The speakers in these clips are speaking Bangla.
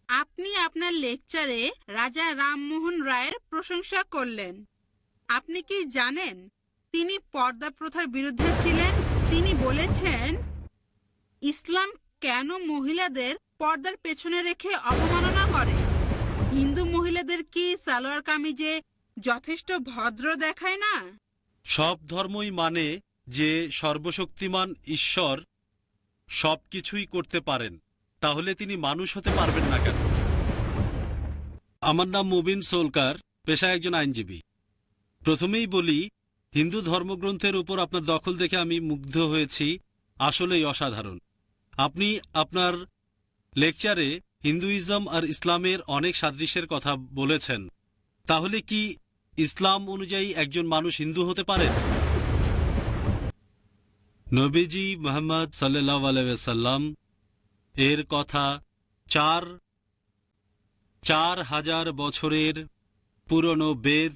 আপনি আপনার লেকচারে রাজা রামমোহন রায়ের প্রশংসা করলেন। আপনি কি জানেন তিনি পর্দা প্রথার বিরুদ্ধে ছিলেন? তিনি বলেছেন, ইসলাম কেন মহিলাদের পর্দার পেছনে রেখে অবমাননা করে? হিন্দু মহিলাদের কি সালোয়ার কামিজে যথেষ্ট ভদ্র দেখায় না? সব ধর্মই মানে যে সর্বশক্তিমান ঈশ্বর সবকিছুই করতে পারেন, তাহলে তিনি মানুষ হতে পারবেন না কেন? আমার নাম মুবিন সোলকার, পেশায় একজন আইনজীবী। প্রথমেই বলি, হিন্দু ধর্মগ্রন্থের উপর আপনার দখল দেখে আমি মুগ্ধ হয়েছি, আসলেই অসাধারণ। আপনি আপনার লেকচারে হিন্দুইজম আর ইসলামের অনেক সাদৃশ্যের কথা বলেছেন। তাহলে কি ইসলাম অনুযায়ী একজন মানুষ হিন্দু হতে পারেন? নবীজি মুহাম্মদ সাল্লাল্লাহু আলাইহি ওয়াসাল্লাম এর কথা ৪,০০০ বছরের পুরনো বেদ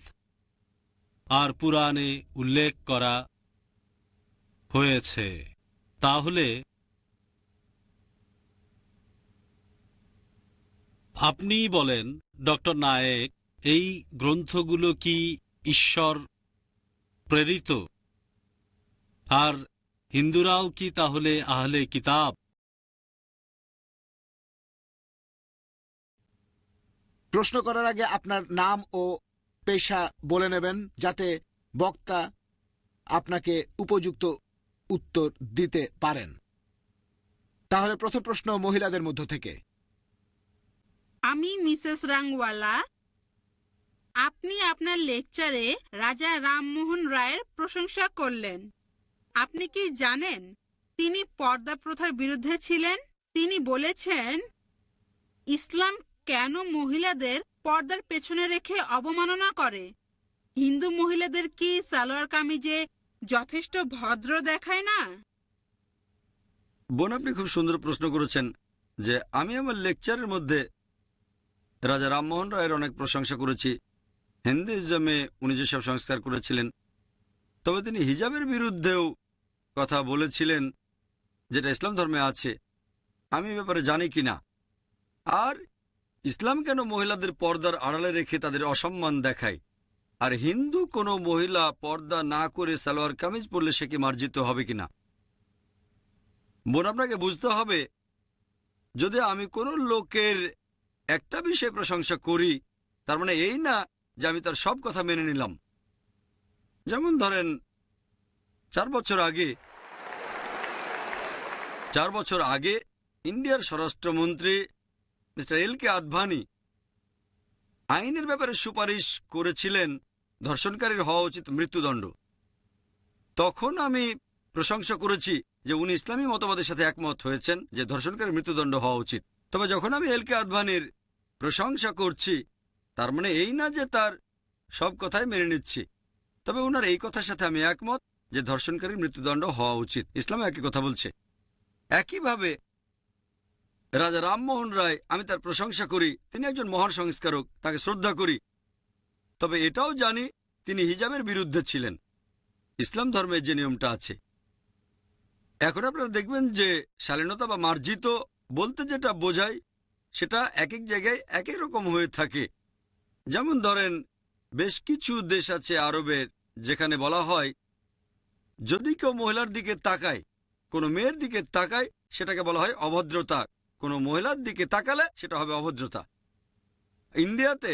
আর পুরাণে উল্লেখ করা হয়েছে। তাহলে আপনি বলেন, ডক্টর নায়েক, এই গ্রন্থগুলো কি ঈশ্বর প্রেরিত? আর হিন্দুরাও কি তাহলে আহলে কিতাব? প্রশ্ন করার আগে আপনার নাম ও পেশা বলে নেবেন, যাতে বক্তা আপনাকে উপযুক্ত উত্তর দিতে পারেন। তাহলে প্রথম প্রশ্ন মহিলাদের মধ্য থেকে। আমি মিসেস রাংওয়ালা। আপনি আপনার লেকচারে রাজা রামমোহন রায়ের প্রশংসা করলেন। আপনি কি জানেন তিনি পর্দা প্রথার বিরুদ্ধে ছিলেন? তিনি বলেছেন, ইসলাম কেন মহিলাদের পর্দার পেছনে রেখে অবমাননা করে? হিন্দু মহিলাদের কি সালোয়ার কামিজে যথেষ্ট ভদ্র দেখায় না? বোন, আপনি খুব সুন্দর প্রশ্ন করেছেন যে আমি আমার লেকচারের মধ্যে রাজা রামমোহন রায়ের অনেক প্রশংসা করেছি। হিন্দুইজমে উনি যেসব সংস্কার করেছিলেন, তবে তিনি হিজাবের বিরুদ্ধেও কথা বলেছিলেন, যেটা ইসলাম ধর্মে আছে। আমি এ ব্যাপারে জানি কি না। আর ইসলাম কেন মহিলাদের পর্দার আড়ালে রেখে তাদের অসম্মান দেখায়? আর হিন্দু কোনো মহিলা পর্দা না করে সালোয়ার কামিজ পরলে সে কি মার্জিত হবে কিনা? বোন, আপনাকে বুঝতে হবে, যদি আমি কোনো লোকের একটা বিষয়ে প্রশংসা করি, তার মানে এই না যে আমি তার সব কথা মেনে নিলাম। যেমন ধরেন, 4 বছর আগে ইন্ডিয়ার স্বরাষ্ট্রমন্ত্রী মিস্টার এল.কে আদভানি আইনের ব্যাপারে সুপারিশ করেছিলেন ধর্ষণকারীর হওয়া উচিত মৃত্যুদণ্ড। তখন আমি প্রশংসা করেছি যে উনি ইসলামী মতবাদের সাথে একমত হয়েছেন যে ধর্ষণকারীর মৃত্যুদণ্ড হওয়া উচিত। তবে যখন আমি এল.কে আদভানির প্রশংসা করছি, তার মানে এই না যে তার সব কথাই মেনে নিচ্ছি। তবে ওনার এই কথার সাথে আমি একমত যে ধর্ষণকারীর মৃত্যুদণ্ড হওয়া উচিত। ইসলামে একই কথা বলছে। একইভাবে রাজা রামমোহন রায়, আমি তার প্রশংসা করি, তিনি একজন মহান সংস্কারক, তাকে শ্রদ্ধা করি। তবে এটাও জানি তিনি হিজাবের বিরুদ্ধে ছিলেন, ইসলাম ধর্মের যে নিয়মটা আছে। এখন আপনারা দেখবেন যে শালীনতা বা মার্জিত বলতে যেটা বোঝায়, সেটা এক এক জায়গায় এক এক রকম হয়ে থাকে। যেমন ধরেন, বেশ কিছু দেশ আছে আরবের, যেখানে বলা হয় যদি কেউ মহিলার দিকে তাকায়, কোনো মেয়ের দিকে তাকায়, সেটাকে বলা হয় অভদ্রতা। কোনো মহিলার দিকে তাকালে সেটা হবে অভদ্রতা। ইন্ডিয়াতে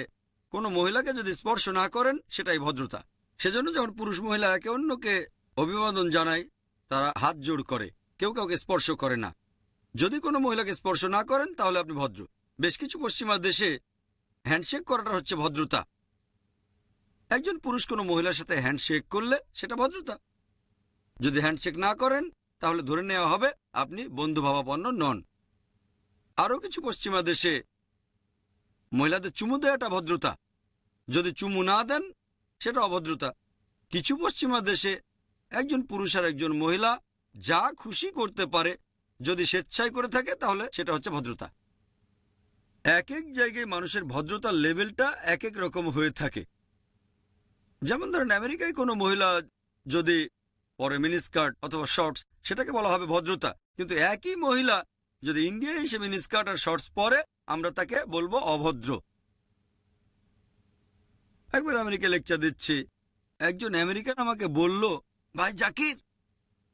কোনো মহিলাকে যদি স্পর্শ না করেন, সেটাই ভদ্রতা। সেজন্য যখন পুরুষ মহিলা একে অন্যকে অভিবাদন জানায়, তারা হাত জোড় করে, কেউ কাউকে স্পর্শ করে না। যদি কোনো মহিলাকে স্পর্শ না করেন, তাহলে আপনি ভদ্র। বেশ কিছু পশ্চিমা দেশে হ্যান্ডশেক করাটা হচ্ছে ভদ্রতা। একজন পুরুষ কোনো মহিলার সাথে হ্যান্ডশেক করলে সেটা ভদ্রতা। যদি হ্যান্ডশেক না করেন, তাহলে ধরে নেওয়া হবে আপনি বন্ধুভাবাপন্ন নন। আরও কিছু পশ্চিমা দেশে মহিলাদের চুমু দেওয়াটা ভদ্রতা। যদি চুমু না দেন, সেটা অভদ্রতা। কিছু পশ্চিমা দেশে একজন পুরুষ আর একজন মহিলা যা খুশি করতে পারে, যদি স্বেচ্ছায় করে থাকে, তাহলে সেটা হচ্ছে ভদ্রতা। এক এক জায়গায় মানুষের ভদ্রতার লেভেলটা এক এক রকম হয়ে থাকে। যেমন ধরেন, আমেরিকায় কোনো মহিলা যদি পরে মিনিস্কার্ট অথবা শর্টস, সেটাকে বলা হবে ভদ্রতা। কিন্তু একই মহিলা যদি ইন্ডিয়ায় এসে মিনিস্কার্ট আর শর্টস পরে আমরা তাকে বলবো অভদ্র। একবার আমেরিকা লেকচার দিচ্ছি, একজন আমেরিকান আমাকে বলল, ভাই জাকির,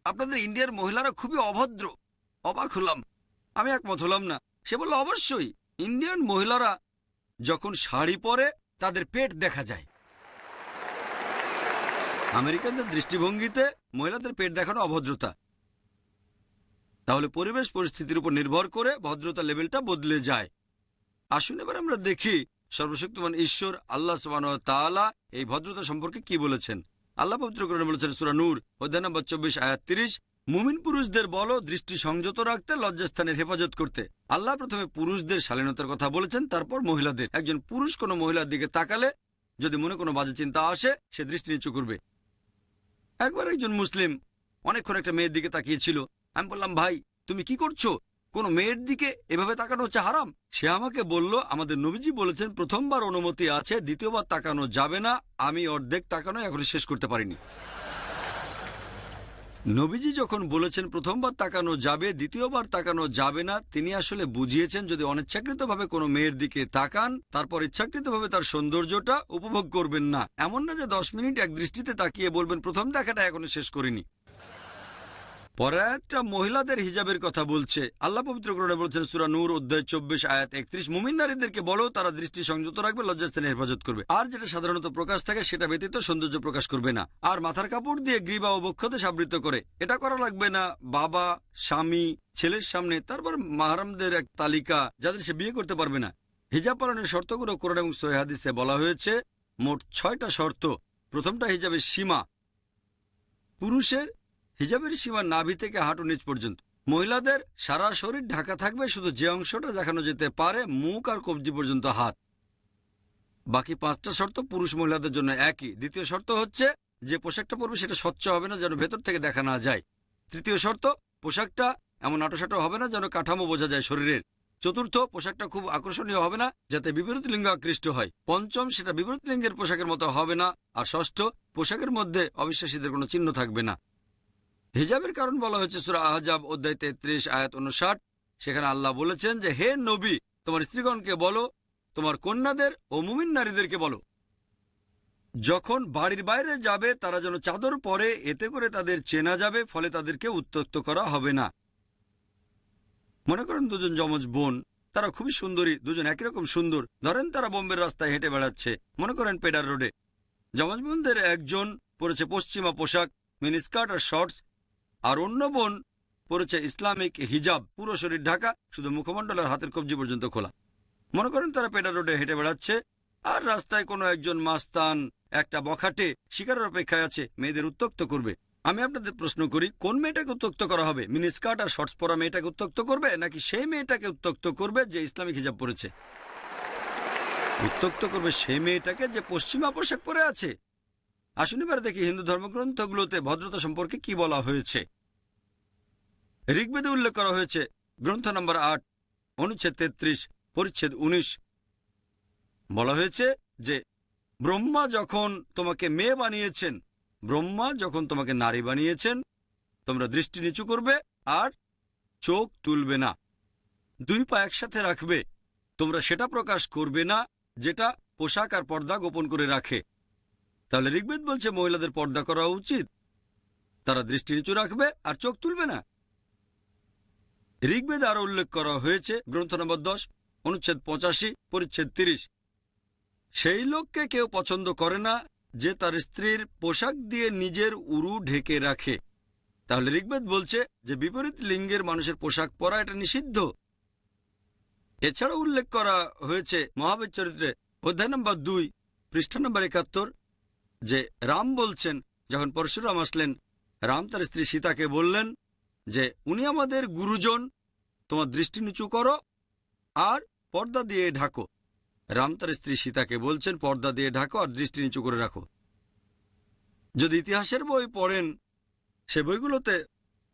আপনাদের ইন্ডিয়ার মহিলারা খুবই অভদ্র। অবাক হলাম, আমি একমত হলাম না। সে বলল, অবশ্যই ইন্ডিয়ান মহিলারা যখন শাড়ি পরে তাদের পেট দেখা যায়। আমেরিকানদের দৃষ্টিভঙ্গিতে মহিলাদের পেট দেখানো অভদ্রতা। তাহলে পরিবেশ পরিস্থিতির উপর নির্ভর করে ভদ্রতা লেভেলটা বদলে যায়। আসুন এবার আমরা দেখি সর্বশক্তিমান ঈশ্বর আল্লাহ সুবহানাহু ওয়া তাআলা এই ভদ্রতা সম্পর্কে কি বলেছেন। আল্লাহ পবিত্র কোরআনে বলেছেন, সূরা নূর অধ্যায় নম্বর 24 আয়াত 30, মুমিন পুরুষদের বলো দৃষ্টি সংযত রাখতে, লজ্জাস্থানের হেফাজত করতে। আল্লাহ প্রথমে পুরুষদের শালীনতার কথা বলেছেন, তারপর মহিলাদের। একজন পুরুষ কোনো মহিলার দিকে তাকালে যদি মনে কোনো বাজে চিন্তা আসে, সে দৃষ্টি নিচু করবে। একবার একজন মুসলিম অনেকক্ষণ একটা মেয়ের দিকে তাকিয়েছিল। আমি বললাম, ভাই তুমি কি করছো? কোনো মেয়ের দিকে এভাবে তাকানো হচ্ছে হারাম। সে আমাকে বলল, আমাদের নবীজি বলেছেন প্রথমবার অনুমতি আছে, দ্বিতীয়বার তাকানো যাবে না। আমি অর্ধেক তাকানো এখনো শেষ করতে পারিনি। নবীজি যখন বলেছেন প্রথমবার তাকানো যাবে, দ্বিতীয়বার তাকানো যাবে না, তিনি আসলে বুঝিয়েছেন যদি অনিচ্ছাকৃতভাবে কোনো মেয়ের দিকে তাকান, তারপর ইচ্ছাকৃতভাবে তার সৌন্দর্যটা উপভোগ করবেন না। এমন না যে 10 মিনিট এক দৃষ্টিতে তাকিয়ে বলবেন প্রথম দেখাটা এখনো শেষ করিনি। পরে একটা মহিলাদের হিজাবের কথা বলছে। আল্লাহ পবিত্র কোরআনে বলছেন, সূরা নূর অধ্যায় 24 আয়াত 31, মুমিন নারীদেরকে বলো তারা দৃষ্টি সংযত রাখবে, লজ্জাস্থানে হেফাজত করবে, আর যেটা সাধারণত প্রকাশ থাকে সেটা ব্যতীত সৌন্দর্য প্রকাশ করবে না, আর মাথার কাপড় দিয়ে গ্রীবা ও বক্ষতে সাবৃত করে। এটা করা লাগবে না বাবা, স্বামী, ছেলের সামনে। তারপর মাহরামদের এক তালিকা যাদের সে বিয়ে করতে পারবে না। হিজাব পালনের শর্তগুলো কোরআন এবং সহিহ হাদিসে বলা হয়েছে, মোট 6টা শর্ত। প্রথমটা হিজাবের সীমা। পুরুষের হিজাবের সীমা নাভি থেকে হাঁটু নিচ পর্যন্ত। মহিলাদের সারা শরীর ঢাকা থাকবে, শুধু যে অংশটা দেখানো যেতে পারে মুখ আর কবজি পর্যন্ত হাত। বাকি 5টা শর্ত পুরুষ মহিলাদের জন্য একই। দ্বিতীয় শর্ত হচ্ছে যে পোশাকটা পরবে সেটা স্বচ্ছ হবে না, যেন ভেতর থেকে দেখা না যায়। তৃতীয় শর্ত, পোশাকটা এমন আটোসাটো হবে না যেন কাঠামো বোঝা যায় শরীরের। চতুর্থ, পোশাকটা খুব আকর্ষণীয় হবে না যাতে বিপরীত লিঙ্গ আকৃষ্ট হয়। পঞ্চম, সেটা বিপরীত লিঙ্গের পোশাকের মতো হবে না। আর ষষ্ঠ, পোশাকের মধ্যে অবিশ্বাসীদের কোনো চিহ্ন থাকবে না। হিজাবের কারণ বলা হয়েছে সূরা আহজাব অধ্যায় 33 আয়াত 59। সেখানে আল্লাহ বলেছেন যে, হে নবী, তোমার স্ত্রীগণকে বলো, তোমার কন্যাদের ও মুমিন নারীদেরকে বলো, যখন বাড়ির বাইরে যাবে তারা যেন চাদর পরে, এতে করে তাদের চেনা যাবে, ফলে তাদেরকে উত্ত্যক্ত করা হবে না। মনে করেন দুজন যমজ বোন, তারা খুবই সুন্দরী, দুজন একই রকম সুন্দর। ধরেন তারা বোম্বের রাস্তায় হেঁটে বেড়াচ্ছে, মনে করেন পেডার রোডে। যমজ বোনদের একজন পরেছে পশ্চিমা পোশাক, মিনিস্কার্ট আর শর্টস, আর অন্য বোন পরেছে ইসলামিক হিজাব, পুরো শরীর ঢাকা, শুধু মুখমণ্ডল আর হাতের কবজি পর্যন্ত খোলা। মনে করেন তারা পেডার রোডে হেঁটে বেড়াচ্ছে, আর রাস্তায় কোনো একজন মাস্তান একটা বখাটে শিকারের অপেক্ষায় আছে, মেয়েদের উত্ত্যক্ত করবে। আমি আপনাদের প্রশ্ন করি, কোন মেয়েটাকে উত্ত্যক্ত করা হবে? মিনিস্কার্ট আর শর্টস পরা মেয়েটাকে উত্ত্যক্ত করবে, নাকি সেই মেয়েটাকে উত্ত্যক্ত করবে যে ইসলামিক হিজাব পরেছে? উত্ত্যক্ত করবে সেই মেয়েটাকে যে পশ্চিমা পোশাক পরে আছে। আসুন এবার দেখি হিন্দু ধর্মগ্রন্থগুলোতে ভদ্রতা সম্পর্কে কি বলা হয়েছে। ঋগ্বেদে উল্লেখ করা হয়েছে, গ্রন্থ নম্বর 8 অনুচ্ছেদ 33 পরিচ্ছেদ 19, বলা হয়েছে যে ব্রহ্মা যখন তোমাকে মেয়ে বানিয়েছেন, ব্রহ্মা যখন তোমাকে নারী বানিয়েছেন, তোমরা দৃষ্টি নিচু করবে আর চোখ তুলবে না, 2 পা একসাথে রাখবে। তোমরা সেটা প্রকাশ করবে না যেটা পোশাক আর পর্দা গোপন করে রাখে। তাহলে ঋগ্বেদ বলছে মহিলাদের পর্দা করা উচিত, তারা দৃষ্টি নিচু রাখবে আর চোখ তুলবে না। ঋগ্বেদ আরো উল্লেখ করা হয়েছে, গ্রন্থ নম্বর 10 অনুচ্ছেদ 85 পরিচ্ছেদ 30, সেই লোককে কেউ পছন্দ করে না যে তার স্ত্রীর পোশাক দিয়ে নিজের উরু ঢেকে রাখে। তাহলে ঋগ্বেদ বলছে যে বিপরীত লিঙ্গের মানুষের পোশাক পরা এটা নিষিদ্ধ। এছাড়া উল্লেখ করা হয়েছে মহাবীর চরিত্রে অধ্যায় নম্বর 2 পৃষ্ঠা নম্বর 71, যে রাম বলছেন, যখন পরশুরাম আসলেন, রাম তার স্ত্রী সীতাকে বললেন যে উনি আমাদের গুরুজন, তোমার দৃষ্টি নিচু করো আর পর্দা দিয়ে ঢাকো। রাম তার স্ত্রী সীতাকে বলছেন পর্দা দিয়ে ঢাকো আর দৃষ্টি নিচু করে রাখো। যদি ইতিহাসের বই পড়েন, সে বইগুলোতে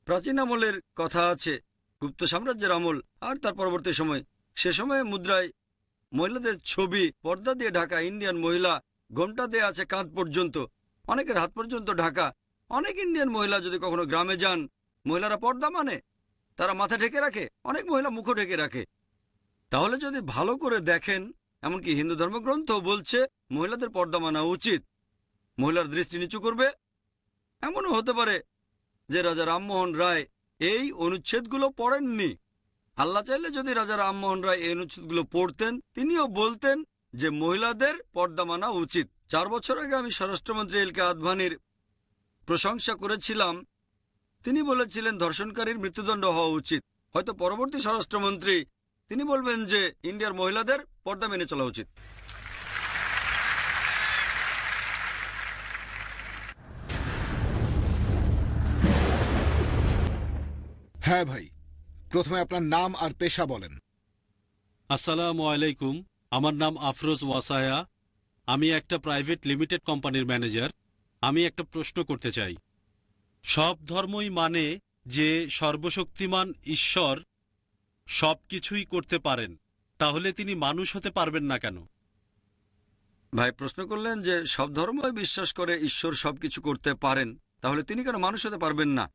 প্রাচীন আমলের কথা আছে, গুপ্ত সাম্রাজ্যের আমল আর তার পরবর্তী সময়। সে সময়ে মুদ্রায় মহিলাদের ছবি, পর্দা দিয়ে ঢাকা ইন্ডিয়ান মহিলা, ঘোমটা দিয়ে আছে কাঁধ পর্যন্ত, অনেকের হাত পর্যন্ত ঢাকা। অনেক ইন্ডিয়ান মহিলা যদি কখনো গ্রামে যান, মহিলারা পর্দা মানে তারা মাথা ঢেকে রাখে, অনেক মহিলা মুখও ঢেকে রাখে। তাহলে যদি ভালো করে দেখেন, এমনকি হিন্দু ধর্মগ্রন্থ বলছে মহিলাদের পর্দা মানা উচিত, মহিলার দৃষ্টি নিচু করবে। এমনও হতে পারে যে রাজা রামমোহন রায় এই অনুচ্ছেদগুলো পড়েননি। আল্লাহ চাইলে যদি রাজা রামমোহন রায় এই অনুচ্ছেদগুলো পড়তেন, তিনিও বলতেন যে মহিলাদের পর্দা মানা উচিত। 4 বছর আগে আমি স্বরাষ্ট্রমন্ত্রী এলকে আদভানির প্রশংসা করেছিলাম। তিনি বলেছিলেন ধর্ষণকারীর মৃত্যুদণ্ড হওয়া উচিত। হয়তো পরবর্তী স্বরাষ্ট্রমন্ত্রী তিনি বলবেন যে ইন্ডিয়ার মহিলাদের পর্দা মেনে চলা উচিত। হ্যাঁ ভাই, প্রথমে আপনার নাম আর পেশা বলেন। আসসালামু আলাইকুম, আমার নাম আফরোজ ওয়াসায়া। আমি একটা প্রাইভেট লিমিটেড কোম্পানির ম্যানেজার। আমি একটা প্রশ্ন করতে চাই। সব ধর্মই মানে যে সর্বশক্তিমান ঈশ্বর সব কিছুই করতে পারেন, তাহলে তিনি মানুষ হতে পারবেন না কেন? ভাই প্রশ্ন করলেন যে সব ধর্মই বিশ্বাস করে ঈশ্বর সবকিছু করতে পারেন, তাহলে তিনি কেন মানুষ হতে পারবেন না?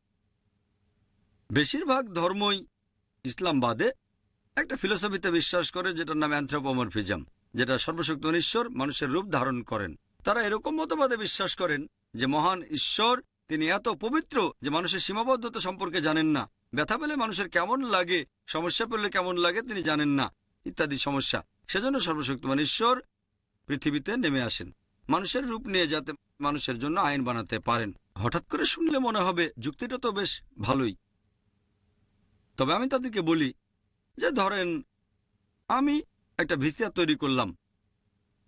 বেশিরভাগ ধর্মই, ইসলাম বাদে, একটা ফিলোসফিতে বিশ্বাস করে যেটার নাম অ্যানথ্রোপোমরফিজম, যেটা সর্বশক্তিমান ঈশ্বর মানুষের রূপ ধারণ করেন। তারা এরকম মতবাদে বিশ্বাস করেন যে মহান ঈশ্বর তিনি এত পবিত্র যে মানুষের সীমাবদ্ধতা সম্পর্কে জানেন না, ব্যথা পেলে মানুষের কেমন লাগে, সমস্যা পেলে কেমন লাগে তিনি জানেন না, ইত্যাদি সমস্যা। সেজন্য সর্বশক্তিমান ঈশ্বর পৃথিবীতে নেমে আসেন মানুষের রূপ নিয়ে, যাতে মানুষের জন্য আইন বানাতে পারেন। হঠাৎ করে শুনলে মনে হবে যুক্তিটা তো বেশ ভালোই। তবে আমি তাদেরকে বলি যে ধরেন আমি একটা ভিসিআর তৈরি করলাম,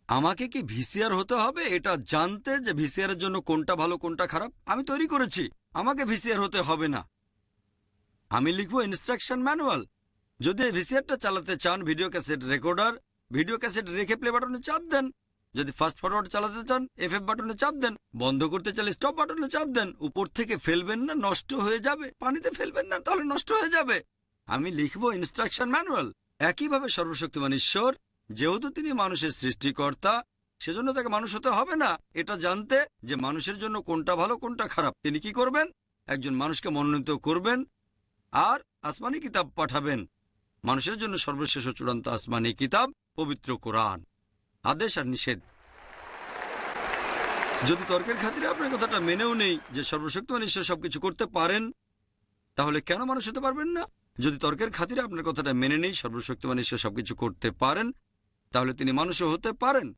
আমাকে কি ভিসিআর হতে হবে এটা জানতে যে ভিসিআর এর জন্য কোনটা ভালো কোনটা খারাপ? আমি তৈরি করেছি, আমাকে ভিসিআর হতে হবে না। আমি লিখবো ইনস্ট্রাকশন ম্যানুয়াল। যদি এই ভিসিআরটা চালাতে চান, video cassette recorder, video cassette রেখে প্লে বাটনে চাপ দেন। যদি ফাস্ট ফরওয়ার্ড চালাতে চান এফএফ বাটনে চাপ দেন। বন্ধ করতে চাইলে স্টপ বাটনে চাপ দেন। উপর থেকে ফেলবেন না, নষ্ট হয়ে যাবে। পানিতে ফেলবেন না, তাহলে নষ্ট হয়ে যাবে। আমি লিখবো ইনস্ট্রাকশন ম্যানুয়াল। একইভাবে সর্বশক্তিমান ঈশ্বর, যেহেতু তিনি মানুষের সৃষ্টিকর্তা, সেজন্য তাকে মানুষ হতে হবে না এটা জানতে যে মানুষের জন্য কোনটা ভালো কোনটা খারাপ। তিনি কি করবেন? একজন মানুষকে মনোনীত করবেন আর আসমানি কিতাব পাঠাবেন। মানুষের জন্য সর্বশেষ ও চূড়ান্ত আসমানি কিতাব পবিত্র কোরআন, আদেশ আর নিষেধ। যদি তর্কের খাতিরে আপনার কথাটা মেনেও নেই যে সর্বশক্তিমান ঈশ্বর সবকিছু করতে পারেন, তাহলে কেন মানুষ হতে পারবেন না? যদি তর্কের খাতিরে আপনার কথাটা মেনে নেই সর্বশক্তিমান ঈশ্বর সবকিছু করতে পারেন, তাহলে তিনি মানুষও হতে পারেন।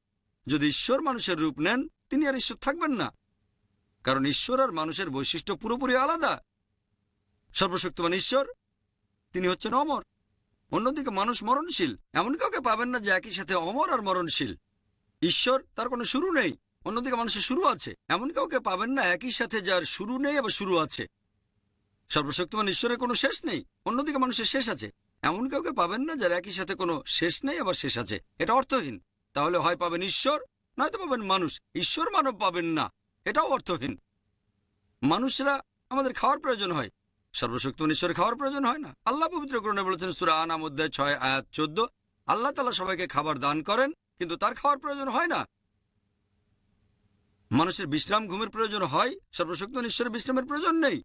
যদি ঈশ্বর মানুষের রূপ নেন, তিনি আর ঈশ্বর থাকবেন না, কারণ ঈশ্বর আর মানুষের বৈশিষ্ট্য পুরোপুরি আলাদা। সর্বশক্তিমান ঈশ্বর তিনি হচ্ছেন অমর, অন্যদিকে মানুষ মরণশীল। এমন কাউকে পাবেন না যে একই সাথে অমর আর মরণশীল। ঈশ্বর তার কোনো শুরু নেই, অন্যদিকে মানুষের শুরু আছে। এমন কাউকে পাবেন না একই সাথে যার শুরু নেই আবার শুরু আছে। সর্বশক্তিমান ঈশ্বরের কোনো শেষ নেই, অন্যদিকে মানুষের শেষ আছে। এমন কাউকে পাবেন না যার একই সাথে কোনো শেষ নেই আবার শেষ আছে। এটা অর্থহীন। তাহলে হয় পাবেন ঈশ্বর, নয়তো পাবেন মানুষ। ঈশ্বর মানব পাবেন না, এটাও অর্থহীন। মানুষরা আমাদের খাওয়ার প্রয়োজন হয়, সর্বশক্তিমান ঈশ্বরের খাওয়ার প্রয়োজন হয় না। আল্লাহ পবিত্র কোরআনে বলেছেন সূরা আনাম অধ্যায় 6 আয়াত 14, আল্লাহ তাআলা সবাইকে খাবার দান করেন, কিন্তু তার খাওয়ার প্রয়োজন হয় না। মানুষের বিশ্রাম ঘুমের প্রয়োজন হয়, সর্বশক্তিমান ঈশ্বরের বিশ্রামের প্রয়োজন নেই।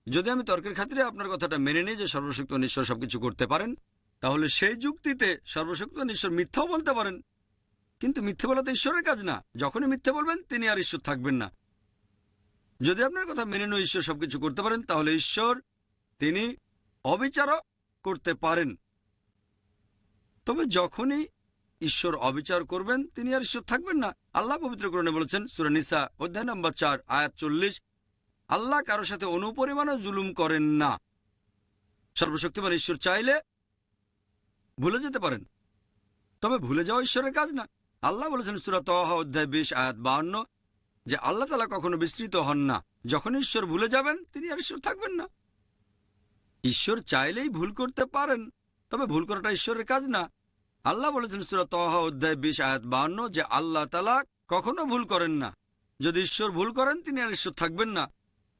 যদি আমি তর্কের খাতিরে আপনার কথাটা মেনে নিই যে সর্বশক্তিমান ঈশ্বর সবকিছু করতে পারেন, তাহলে সেই যুক্তিতে সর্বশক্তিমান ঈশ্বর মিথ্যাও বলতে পারেন। কিন্তু মিথ্যে বলা তো ঈশ্বরের কাজ না। যখনই মিথ্যে বলবেন তিনি আর ঈশ্বর থাকবেন না। যদি আপনার কথা মেনে নিয়ে ঈশ্বর সবকিছু করতে পারেন, তাহলে ঈশ্বর তিনি অবিচারও করতে পারেন। তবে যখনই ঈশ্বর অবিচার করবেন, তিনি আর ঈশ্বর থাকবেন না। আল্লাহ পবিত্র কোরআনে বলেছেন সূরা নিসা অধ্যায় নম্বর 4 আয়াত 40, আল্লাহ কারো সাথে অনুপরিমাণও জুলুম করেন না। সর্বশক্তিমান ঈশ্বর চাইলে ভুলে যেতে পারেন, তবে ভুলে যাওয়া ঈশ্বরের কাজ না। আল্লাহ বলেছেন সূরা তাহা অধ্যায় 20 আয়াত 52 যে আল্লাহ তাআলা কখনো বিস্মৃত হন না। যখন ঈশ্বর ভুলে যাবেন, তিনি আর ঈশ্বর থাকবেন না। ঈশ্বর চাইলেই ভুল করতে পারেন, তবে ভুল করাটা ঈশ্বরের কাজ না। আল্লাহ বলেছেন সূরা তাহা অধ্যায় 20 আয়াত 52 যে আল্লাহ তাআলা কখনো ভুল করেন না। যদি ঈশ্বর ভুল করেন, তিনি আর ঈশ্বর থাকবেন না।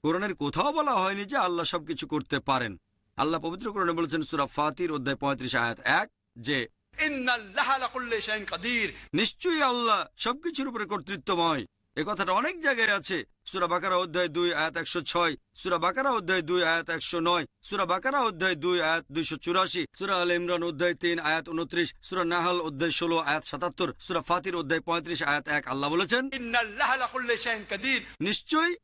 কোরআনের কোথাও বলা হয়নি যে আল্লাহ সবকিছু করতে পারেন। আল্লাহ পবিত্র কোরআনে বলেছেন সূরা ফাতির অধ্যায় 35 আয়াত 1 যে নিশ্চয়ই আল্লাহ সবকিছুর উপরে কর্তৃত্বময়। এ কথাটা অনেক জায়গায় আছে। সূরা বাকারা অধ্যায় 2 আয়াত 106, সূরা বাকারা অধ্যায় 2 আয়াত 109, সূরা বাকারা অধ্যায় 2 আয়াত 284, সূরা আলে ইমরান অধ্যায় 3 আয়াত 29, সূরা নাহল অধ্যায় 16 আয়াত 77, সূরা ফাতির অধ্যায় 35 আয়াত 1। আল্লাহ বলেছেন, ইন্নাল্লাহা লাকুল্লি শাইইন কাদির। নিশ্চয়ই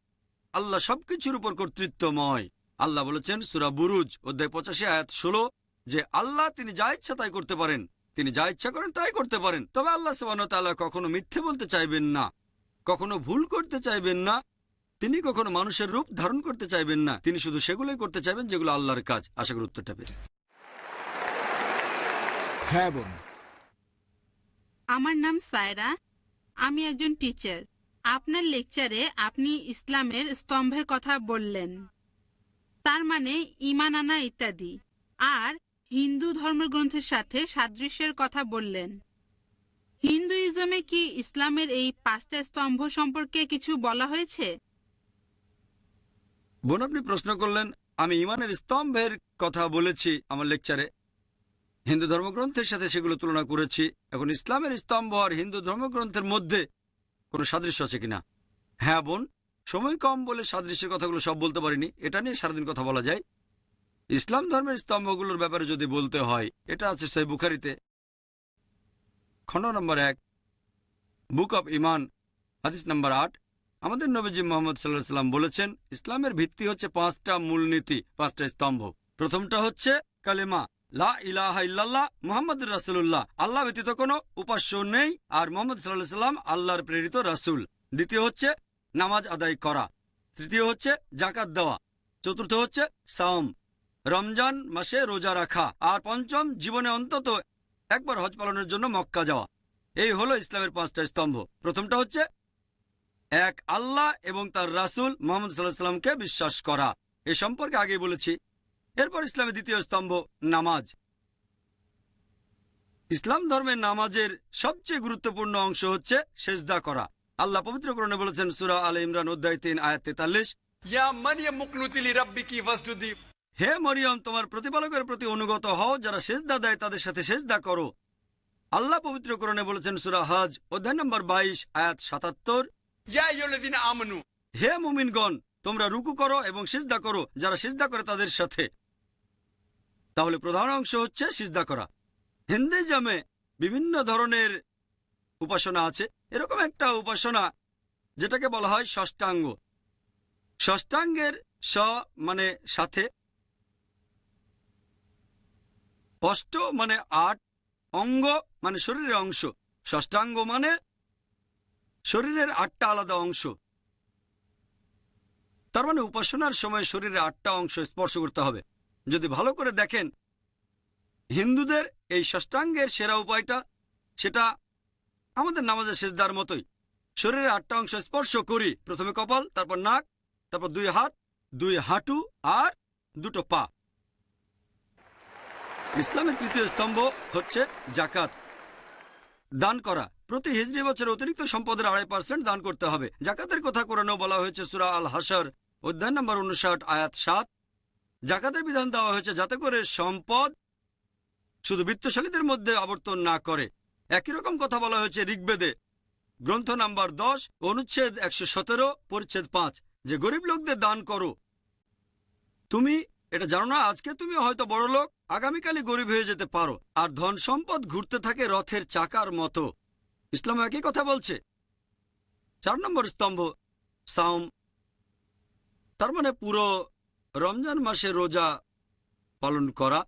আল্লাহ সবকিছুর উপর কর্তৃত্বময়। আল্লাহ বলেছেন সূরা বুরুজ অধ্যায় 85 আয়াত 16 যে আল্লাহ তিনি যা ইচ্ছা তাই করতে পারেন, তিনি যা ইচ্ছা করেন তাই করতে পারেন। তবে আল্লাহ সুবহানাহু ওয়া তাআলা কখনো মিথ্যে বলতে চাইবেন না, কখনো ভুল করতে চাইবেন না, তিনি কখনো মানুষের রূপ ধারণ করতে চাইবেন না। তিনি শুধু সেগুলোই করতে চাইবেন যেগুলো আল্লাহর কাজ। আশা করি উত্তরটা পেরে। হ্যাঁ বোন। আমার নাম সায়রা, আমি একজন টিচার। আপনার লেকচারে আপনি ইসলামের স্তম্ভের কথা বললেন, তার মানে ঈমান আনা ইত্যাদি, আর হিন্দু ধর্মগ্রন্থের সাথে সাদৃশ্যের কথা বললেন। হিন্দুইজমে কি ইসলামের এই 5টা স্তম্ভ সম্পর্কে কিছু বলা হয়েছে? বোন, আপনি প্রশ্ন করলেন, আমি ইমানের স্তম্ভের কথা বলেছি আমার লেকচারে, হিন্দু ধর্মগ্রন্থের সাথে সেগুলো তুলনা করেছি। এখন ইসলামের স্তম্ভ আর হিন্দু ধর্মগ্রন্থের মধ্যে কোনো সাদৃশ্য আছে কিনা? হ্যাঁ বোন, সময় কম বলে সাদৃশ্যের কথাগুলো সব বলতে পারিনি, এটা নিয়ে সারাদিন কথা বলা যায়। ইসলাম ধর্মের স্তম্ভগুলোর ব্যাপারে যদি বলতে হয়, এটা আছে সহিহ বুখারীতে খণ্ড নম্বর 1, বুক অব ইমান, হাদিস নম্বর 8। আমাদের নবীজি মুহাম্মদ সাল্লাল্লাহু আলাইহি সাল্লাম বলেছেন, ইসলামের ভিত্তি হচ্ছে 5টা মূলনীতি, 5টা স্তম্ভ। প্রথমটা হচ্ছে কালেমা লা ইলাহা ইল্লাল্লাহ মুহাম্মাদুর রাসূলুল্লাহ, আল্লাহ ব্যতীত কোনো উপাস্য নেই আর মুহাম্মদ সাল্লাল্লাহু আলাইহি সাল্লাম আল্লাহর প্রেরিত রাসূল। দ্বিতীয় হচ্ছে নামাজ আদায় করা। তৃতীয় হচ্ছে যাকাত দেওয়া। চতুর্থ হচ্ছে সাওম, রমজান মাসে রোজা রাখা। আর পঞ্চম, জীবনে অন্তত একবার হজ পালনের জন্য মক্কা যাওয়া। এই হলো ইসলামের 5টা স্তম্ভ। প্রথমটা হচ্ছে এক আল্লাহ এবং তার রাসূল মুহাম্মদ সাল্লাল্লাহু আলাইহি সাল্লামকে বিশ্বাস করা। এ সম্পর্কে আগেই বলেছি। এরপর ইসলামের দ্বিতীয় স্তম্ভ নামাজ। ইসলাম ধর্মের নামাজের সবচেয়ে গুরুত্বপূর্ণ অংশ হচ্ছে সেজদা করা। আল্লাহ পবিত্র কোরআনে বলেছেন সূরা আলে ইমরান অধ্যায় 3 আয়াত 43, ইয়া মারইয়াম মুকনুতি লিরাব্বিকি ফাসজুদি। হে মরিয়ম, তোমার প্রতিপালকের প্রতি অনুগত হও, যারা সেজদা দেয় তাদের সাথে সেজদা করো। আল্লাহ পবিত্র কোরআনে বলেছেন সূরা হজ অধ্যায় নম্বর 22 আয়াত 77, ইয়া আইয়ুহাল্লাযিনা আমানু। হে মুমিনগণ, তোমরা রুকু করো এবং সিজদা করো যারা সিজদা করে তাদের সাথে। তাহলে প্রধান অংশ হচ্ছে সিজদা করা। হিন্দুইজমে বিভিন্ন ধরনের উপাসনা আছে। এরকম একটা উপাসনা যেটাকে বলা হয় ষষ্ঠাঙ্গ। ষষ্ঠাঙ্গের স মানে সাথে, অষ্ট মানে 8, অঙ্গ মানে শরীরের অংশ। ষষ্ঠাঙ্গ মানে শরীরের 8টা আলাদা অংশ। তার মানে উপাসনার সময় শরীরের 8টা অংশ স্পর্শ করতে হবে। যদি ভালো করে দেখেন, হিন্দুদের এই ষষ্ঠাঙ্গের সেরা উপায়টা সেটা আমাদের নামাজের সেজদার মতোই। শরীরের 8টা অংশ স্পর্শ করি, প্রথমে কপাল, তারপর নাক, তারপর 2 হাত, 2 হাঁটু আর 2টো পা। ইসলামের তৃতীয় স্তম্ভ হচ্ছে যাকাত, দান করা। প্রতি হিজরি বছরে অতিরিক্ত সম্পদের 2.5% দান করতে হবে। যাকাতের কথা কোরআনেও বলা হয়েছে সূরা আল হাশর অধ্যায় নম্বর 59 আয়াত 7। যাকাতের বিধান দেওয়া হয়েছে যাতে করে সম্পদ শুধু বিত্তশালীদের মধ্যে আবর্তন না করে। একই রকম কথা বলা হয়েছে ঋগ্বেদে গ্রন্থ নাম্বার 10 অনুচ্ছেদ 117 পরিচ্ছেদ 5, যে গরিব লোকদের দান করো। তুমি এটা জানো না, আজকে তুমি হয়তো বড় লোক, আগামীকালই গরিব হয়ে যেতে পারো। আর ধন সম্পদ ঘুরতে থাকে রথের চাকার মতো। ইসলাম একই কথা বলছে। 4 নম্বর স্তম্ভ সাওম, তার মানে পুরো রমজান মাসে রোজা পালন করা,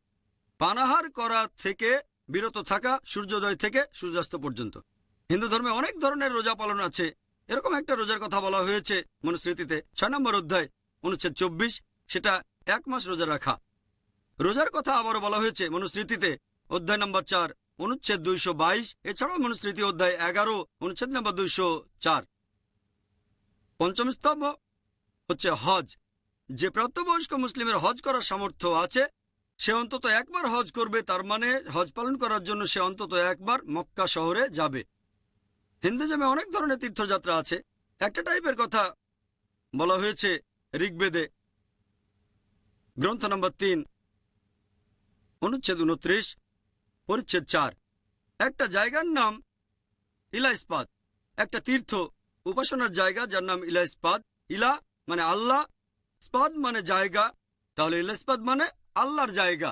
পানাহার করা থেকে বিরত থাকা সূর্যোদয় থেকে সূর্যাস্ত পর্যন্ত। হিন্দু ধর্মে অনেক ধরনের রোজা পালন আছে। এরকম একটা রোজার কথা বলা হয়েছে মনুস্মৃতিতে 6 নম্বর অধ্যায় অনুচ্ছেদ 24, সেটা 1 মাস রোজা রাখা। রোজার কথা আবারও বলা হয়েছে মনুস্মৃতিতে অধ্যায় নম্বর 4 অনুচ্ছেদ 222, এছাড়াও মনুস্মৃতি অধ্যায় 11 অনুচ্ছেদ নম্বর 204। পঞ্চম স্তম্ভ হচ্ছে হজ। যে প্রাপ্তবয়স্ক মুসলিমের হজ করার সামর্থ্য আছে সে অন্তত একবার হজ করবে। তার মানে হজ পালন করার জন্য সে অন্তত একবার মক্কা শহরে যাবে। হিন্দুজমে অনেক ধরনের তীর্থযাত্রা আছে। একটা টাইপের কথা বলা হয়েছে ঋগ্বেদে গ্রন্থ নম্বর 3 অনুচ্ছেদ 29 পরিচ্ছেদ 4। একটা জায়গার নাম ইলাইসপাত, একটা তীর্থ উপাসনার জায়গা যার নাম ইলা ইস্পাত। ইলা মানে আল্লাহ, স্পাদ মানে জায়গা, তাহলে ইলা ইস্পাত মানে আল্লাহর জায়গা।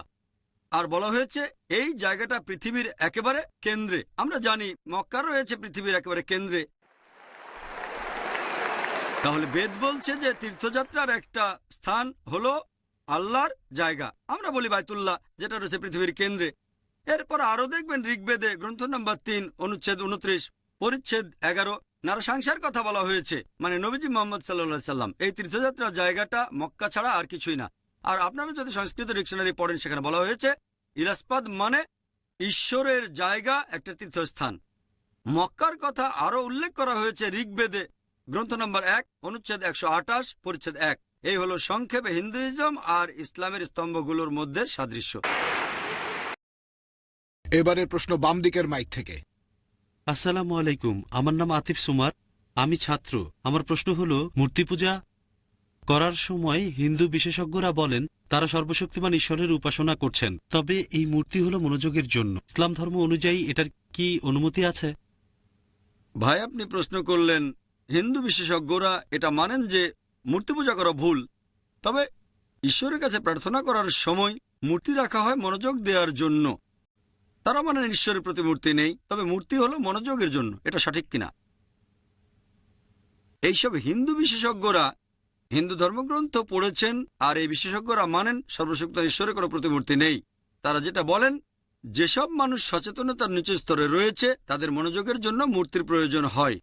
আর বলা হয়েছে এই জায়গাটা পৃথিবীর একেবারে কেন্দ্রে। আমরা জানি মক্কা রয়েছে পৃথিবীর একেবারে কেন্দ্রে। তাহলে বেদ বলছে যে তীর্থযাত্রার একটা স্থান হলো আল্লাহর জায়গা। আমরা বলি বাইতুল্লাহ, যেটা রয়েছে পৃথিবীর কেন্দ্রে। এরপর আরো দেখবেন ঋগ্বেদে গ্রন্থ নম্বর 3 অনুচ্ছেদ 29 পরিচ্ছেদ 11 নারসাংসার কথা বলা হয়েছে, মানে নবীজি মোহাম্মদ সাল্লাল্লাহু সাল্লাম। এই তীর্থযাত্রার জায়গাটা মক্কা ছাড়া আর কিছুই না। আর আপনারা যদি সংস্কৃত ডিকশনারি পড়েন, সেখানে বলা হয়েছে ইলাস্পাদ মানে ঈশ্বরের জায়গা, একটা তীর্থস্থান। মক্কার কথা আরো উল্লেখ করা হয়েছে ঋগ্বেদে গ্রন্থ নম্বর 1 অনুচ্ছেদ 128 পরিচ্ছেদ 1। এই হলো সংক্ষেপে হিন্দুইজম আর ইসলামের স্তম্ভগুলোর মধ্যে সাদৃশ্য। এবারের প্রশ্ন বাম দিকের মাইক থেকে। আসসালামু আলাইকুম, আমার নাম আতিফ সুমার, আমি ছাত্র। আমার প্রশ্ন হলো, মূর্তি পূজা করার সময় হিন্দু বিশেষজ্ঞরা বলেন তারা সর্বশক্তিমান ঈশ্বরের উপাসনা করছেন, তবে এই মূর্তি হলো মনোযোগের জন্য। ইসলাম ধর্ম অনুযায়ী এটার কি অনুমতি আছে? ভাই, আপনি প্রশ্ন করলেন, হিন্দু বিশেষজ্ঞরা এটা মানেন যে মূর্তি পূজা করা ভুল, তবে ঈশ্বরের কাছে প্রার্থনা করার সময় মূর্তি রাখা হয় মনোযোগ দেওয়ার জন্য। তারা মানেন ঈশ্বরের প্রতি মূর্তি নেই, তবে মূর্তি হলো মনোযোগের জন্য। এটা সঠিক কিনা? এইসব হিন্দু বিশেষজ্ঞরা হিন্দু ধর্মগ্রন্থ পড়েছেন, আর এই বিশেষজ্ঞরা মানেন সর্বশক্ত ঈশ্বরের কোনো প্রতিমূর্তি নেই। তারা যেটা বলেন, যেসব মানুষ সচেতনতার নিচু স্তরে রয়েছে তাদের মনোযোগের জন্য মূর্তির প্রয়োজন হয়।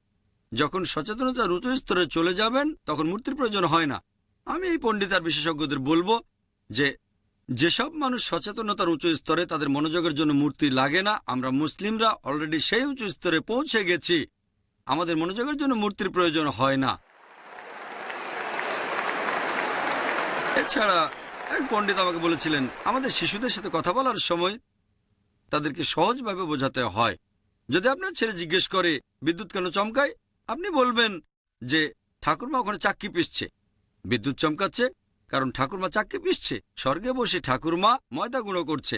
যখন সচেতনতার উঁচু স্তরে চলে যাবেন তখন মূর্তির প্রয়োজন হয় না। আমি এই পণ্ডিত আর বিশেষজ্ঞদের বলবো যে যেসব মানুষ সচেতনতার উঁচু স্তরে, তাদের মনোযোগের জন্য মূর্তি লাগে না। আমরা মুসলিমরা অলরেডি সেই উঁচু স্তরে পৌঁছে গেছি, আমাদের মনোযোগের জন্য মূর্তির প্রয়োজন হয় না। এছাড়া এক পণ্ডিত আমাকে বলেছিলেন, আমাদের শিশুদের সাথে কথা বলার সময় তাদেরকে সহজভাবে বোঝাতে হয়। যদি আপনার ছেলে জিজ্ঞেস করে বিদ্যুৎ কেন চমকায়, আপনি বলবেন যে ঠাকুরমা ওখানে চাক্কি পিষছে, বিদ্যুৎ চমকাচ্ছে কারণ ঠাকুরমা চাক্কি পিষছে, স্বর্গে বসে ঠাকুরমা ময়দা গুঁড়ো করছে।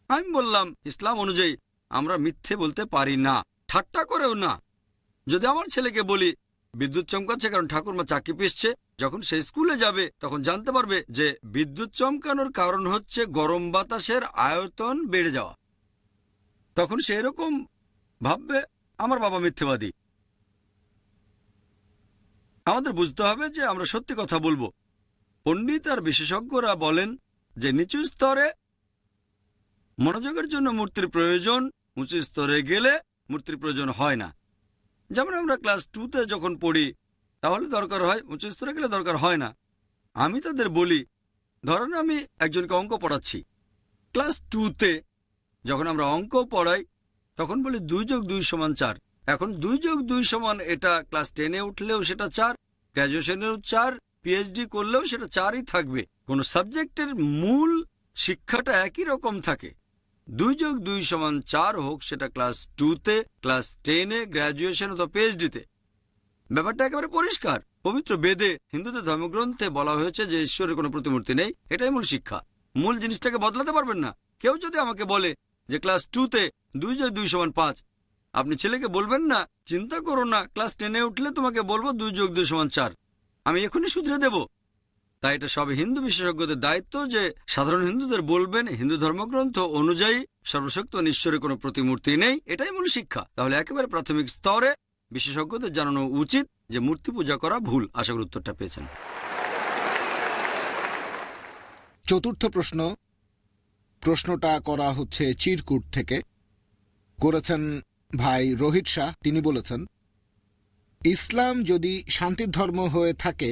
আমি বললাম, ইসলাম অনুযায়ী আমরা মিথ্যে বলতে পারি না, ঠাট্টা করেও না। যদি আমার ছেলেকে বলি বিদ্যুৎ চমকাচ্ছে কারণ ঠাকুরমা চাক্কি পিষছে, যখন সে স্কুলে যাবে তখন জানতে পারবে যে বিদ্যুৎ চমকানোর কারণ হচ্ছে গরম বাতাসের আয়তন বেড়ে যাওয়া। তখন সে এরকম ভাববে আমার বাবা মিথ্যেবাদী। আমাদের বুঝতে হবে যে আমরা সত্যি কথা বলবো। পণ্ডিত আর বিশেষজ্ঞরা বলেন যে নিচু স্তরে মনোযোগের জন্য মূর্তির প্রয়োজন, উঁচু স্তরে গেলে মূর্তির প্রয়োজন হয় না। যেমন আমরা ক্লাস 2তে যখন পড়ি তাহলে দরকার হয়, উঁচু স্তরে গেলে দরকার হয় না। আমি তাদের বলি, ধরেন আমি একজনকে অঙ্ক পড়াচ্ছি ক্লাস 2তে, যখন আমরা অঙ্ক পড়াই তখন বলি 2+2=4। এখন 2+2 এটা ক্লাস 10-এ উঠলেও সেটা 4, গ্র্যাজুয়েশনেও 4, পিএইচডি করলেও সেটা 4ই থাকবে। কোন সাবজেক্টের মূল শিক্ষাটা একই রকম থাকে। 2+2=4 হোক সেটা ক্লাস 2তে, ক্লাস 10-এ, গ্র্যাজুয়েশন অথবা পিএইচডিতে। ব্যাপারটা একেবারে পরিষ্কার। পবিত্র বেদে, হিন্দুদের ধর্মগ্রন্থে বলা হয়েছে যে ঈশ্বরের কোনো প্রতিমূর্তি নেই। এটাই মূল শিক্ষা। মূল জিনিসটাকে বদলাতে পারবেন না। কেউ যদি আমাকে বলে যে ক্লাস 2তে 2+2=5, আপনি ছেলেকে বলবেন না চিন্তা করো না, ক্লাস 10-এ উঠলে তোমাকে বলবো 2+2=4, আমি এখনই শুধরে দেব। তাই এটা সব হিন্দু বিশেষজ্ঞদের দায়িত্ব যে সাধারণ হিন্দুদের বলবেন হিন্দু ধর্মগ্রন্থ অনুযায়ী সর্বশক্ত ঈশ্বরের কোনো প্রতিমূর্তি নেই। এটাই মূল শিক্ষা। তাহলে একেবারে প্রাথমিক স্তরে বিশেষজ্ঞদের জানানো উচিত যে মূর্তি পূজা করা ভুল। আশা করি উত্তরটা পেয়েছেন। চতুর্থ প্রশ্ন, প্রশ্নটা করা হচ্ছে চিরকুট থেকে, করেছেন ভাই রোহিত শাহ। তিনি বলেছেন, ইসলাম যদি শান্তির ধর্ম হয়ে থাকে